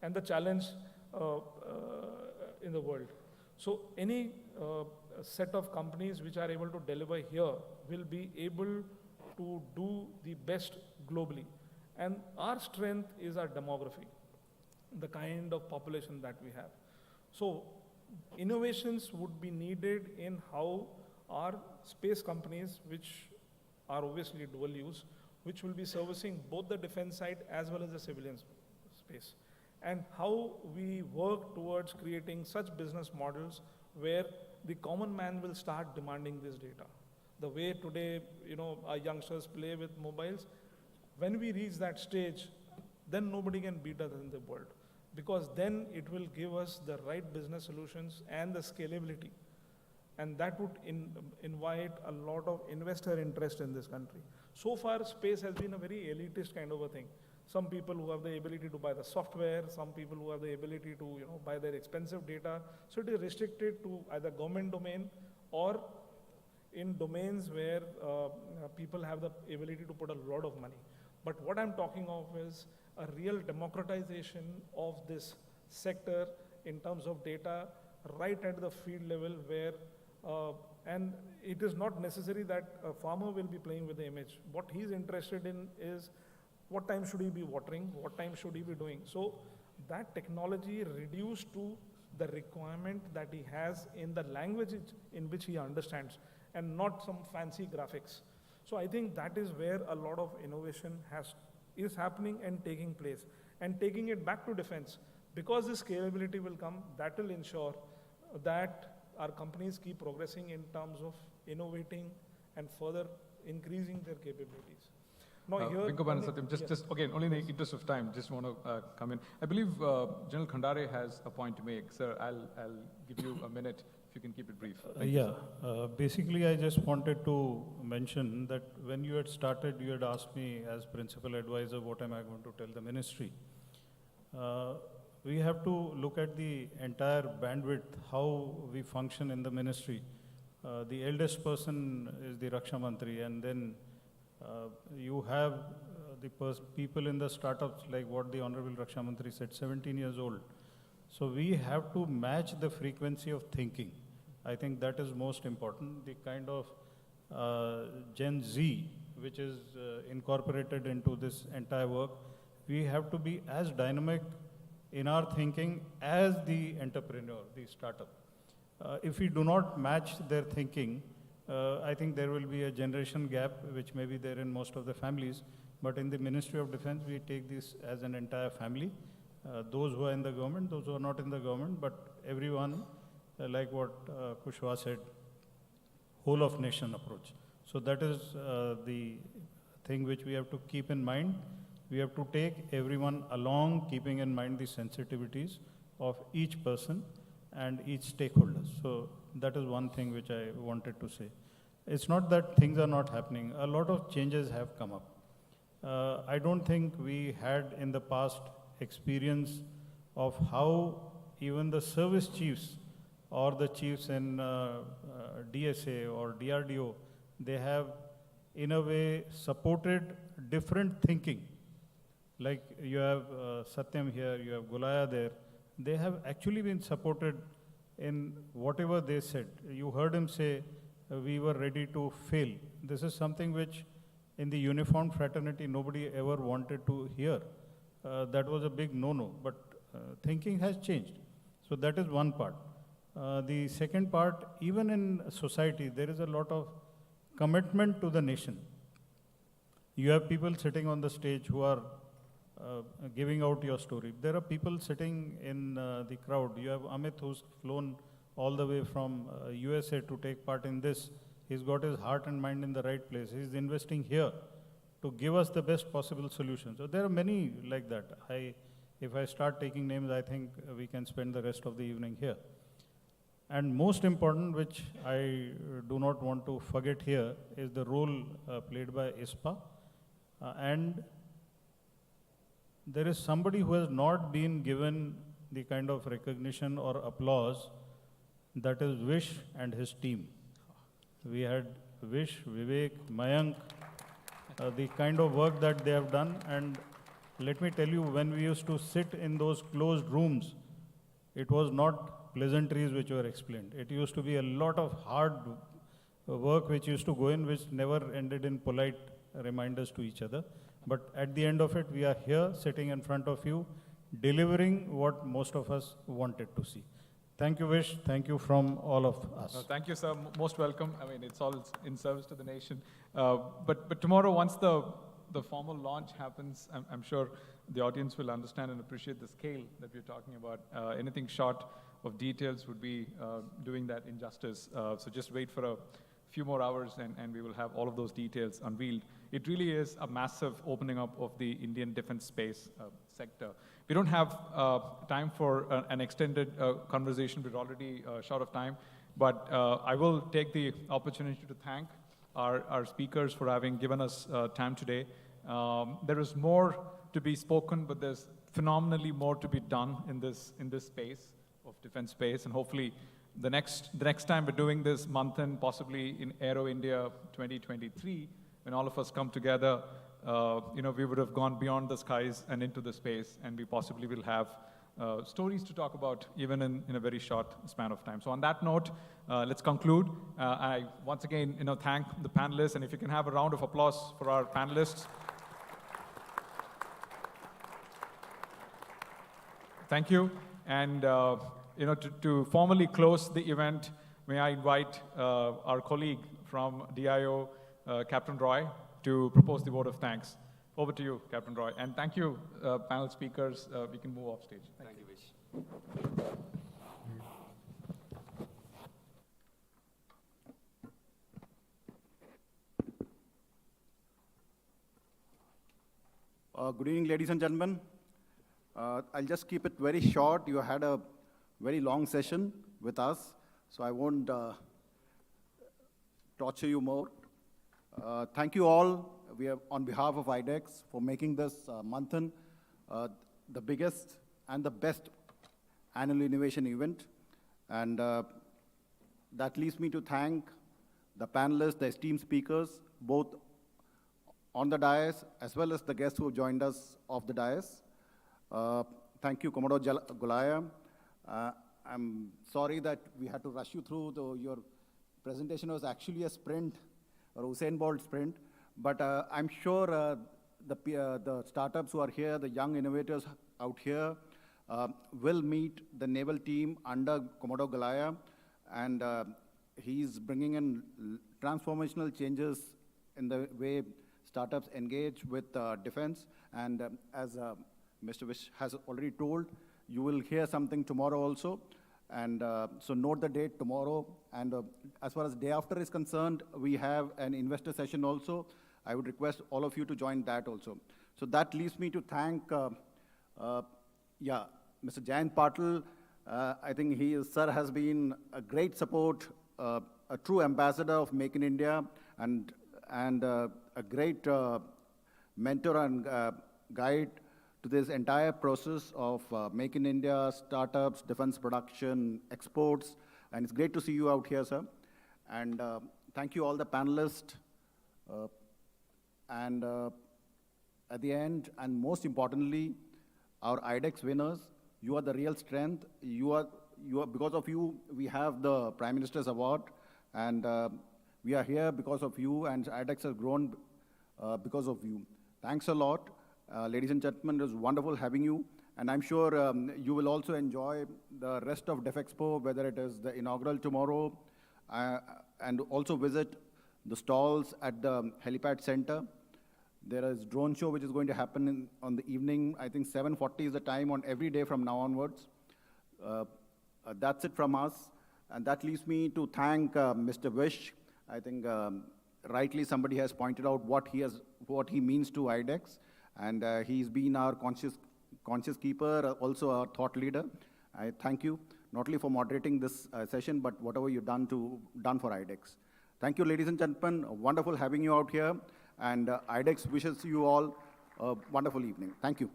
and the challenge in the world. So any set of companies which are able to deliver here will be able to do the best globally. And our strength is our demography, the kind of population that we have. So innovations would be needed in how our space companies, which are obviously dual use, which will be servicing both the defense side as well as the civilian space, and how we work towards creating such business models where the common man will start demanding this data. The way today, our youngsters play with mobiles, when we reach that stage, then nobody can beat us in the world, because then it will give us the right business solutions and the scalability. And that would invite a lot of investor interest in this country. So far, space has been a very elitist kind of a thing. Some people who have the ability to buy the software, some people who have the ability to buy their expensive data. So it is restricted to either government domain or in domains where people have the ability to put a lot of money. But what I'm talking of is a real democratization of this sector in terms of data right at the field level, where and it is not necessary that a farmer will be playing with the image. What he's interested in is what time should he be watering, what time should he be doing. So that technology reduced to the requirement that he has in the language in which he understands, and not some fancy graphics. So I think that is where a lot of innovation is happening and taking place. And taking it back to defense, because this scalability will come, that will ensure that our companies keep progressing in terms of innovating and further increasing their capabilities. Now Vinkoban, Satyam, just again, only in the interest of time, just want to come in. I believe General Khandare has a point to make. Sir, I'll give you a minute if you can keep it brief. Basically, I just wanted to mention that when you had started, you had asked me as principal advisor, what am I going to tell the ministry? We have to look at the entire bandwidth, how we function in the ministry. The eldest person is the Raksha Mantri, and then you have the people in the startups, like what the Honorable Raksha Mantri said, 17 years old. So we have to match the frequency of thinking. I think that is most important. The kind of Gen Z, which is incorporated into this entire work, we have to be as dynamic in our thinking as the entrepreneur, the startup. If we do not match their thinking, I think there will be a generation gap, which may be there in most of the families. But in the Ministry of Defense, we take this as an entire family. Those who are in the government, those who are not in the government, but everyone, like what Kushwa said, whole of nation approach. So that is the thing which we have to keep in mind. We have to take everyone along, keeping in mind the sensitivities of each person and each stakeholder. So that is one thing which I wanted to say. It's not that things are not happening. A lot of changes have come up. I don't think we had in the past experience of how even the service chiefs or the chiefs in DSA or DRDO, they have in a way supported different thinking. Like you have Satyam here, you have Gulaya there. They have actually been supported in whatever they said. You heard him say, we were ready to fail. This is something which in the uniformed fraternity nobody ever wanted to hear. That was a big no-no, but thinking has changed. So that is one part. The second part, even in society, there is a lot of commitment to the nation. You have people sitting on the stage who are giving out your story. There are people sitting in the crowd. You have Amit, who's flown all the way from USA to take part in this. He's got his heart and mind in the right place. He's investing here to give us the best possible solution. So there are many like that. If I start taking names, I think we can spend the rest of the evening here. And most important, which I do not want to forget here, is the role played by ISPA. And there is somebody who has not been given the kind of recognition or applause, that is Vish and his team. We had Vish, Vivek, Mayank, the kind of work that they have done. And let me tell you, when we used to sit in those closed rooms, it was not pleasantries which were explained. It used to be a lot of hard work which used to go in, which never ended in polite reminders to each other. But at the end of it, we are here sitting in front of you, delivering what most of us wanted to see. Thank you, Vish. Thank you from all of us. Thank you, sir. Most welcome. I mean, it's all in service to the nation. But tomorrow, once the formal launch happens, I'm sure the audience will understand and appreciate the scale that we're talking about. Anything short of details would be doing that injustice. So just wait for a few more hours and we will have all of those details unveiled. It really is a massive opening up of the Indian defense space sector. We don't have time for an extended conversation. We're already short of time. But I will take the opportunity to thank our speakers for having given us time today. There is more to be spoken, but there's phenomenally more to be done in this space of defense space. And hopefully, the next time we're doing this, Manthan, possibly in Aero India 2023, when all of us come together, we would have gone beyond the skies and into the space, and we possibly will have stories to talk about even in a very short span of time. So on that note, let's conclude. I once again, thank the panelists, and if you can have a round of applause for our panelists. Thank you. And to formally close the event, may I invite our colleague from DIO, Captain Roy, to propose the vote of thanks. Over to you, Captain Roy. And thank you, panel speakers. We can move off stage. Thank you, Vish. Good evening, ladies and gentlemen. I'll just keep it very short. You had a very long session with us, so I won't torture you more. Thank you all. We are on behalf of IDEX for making this Manthan the biggest and the best annual innovation event. And that leaves me to thank the panelists, the esteemed speakers, both on the dais as well as the guests who have joined us off the dais. Thank you, Commodore Gulaya. I'm sorry that we had to rush you through. Your presentation was actually a sprint, or Usain Bolt sprint. But I'm sure the startups who are here, the young innovators out here, will meet the naval team under Commodore Gulaya. And he's bringing in transformational changes in the way startups engage with defense. And as Mr. Vish has already told, you will hear something tomorrow also. And so note the date tomorrow. And as far as day after is concerned, we have an investor session also. I would request all of you to join that also. So that leaves me to thank, Mr. Jayant Patil. I think sir has been a great support, a true ambassador of Make in India, and a great mentor and guide to this entire process of Make in India, startups, defense production, exports. And it's great to see you out here, sir. And thank you all the panelists. And at the end, and most importantly, our IDEX winners, you are the real strength. Because of you, we have the Prime Minister's Award. And we are here because of you, and IDEX has grown because of you. Thanks a lot. Ladies and gentlemen, it was wonderful having you. And I'm sure you will also enjoy the rest of Def Expo, whether it is the inaugural tomorrow, and also visit the stalls at the helipad center. There is drone show which is going to happen on the evening. I think 7:40 is the time on every day from now onwards. That's it from us. And that leaves me to thank Mr. Vish. I think rightly somebody has pointed out what he means to IDEX. And he's been our conscious keeper, also our thought leader. I thank you, not only for moderating this session, but whatever you've done for IDEX. Thank you, ladies and gentlemen. Wonderful having you out here. And IDEX wishes you all a wonderful evening. Thank you.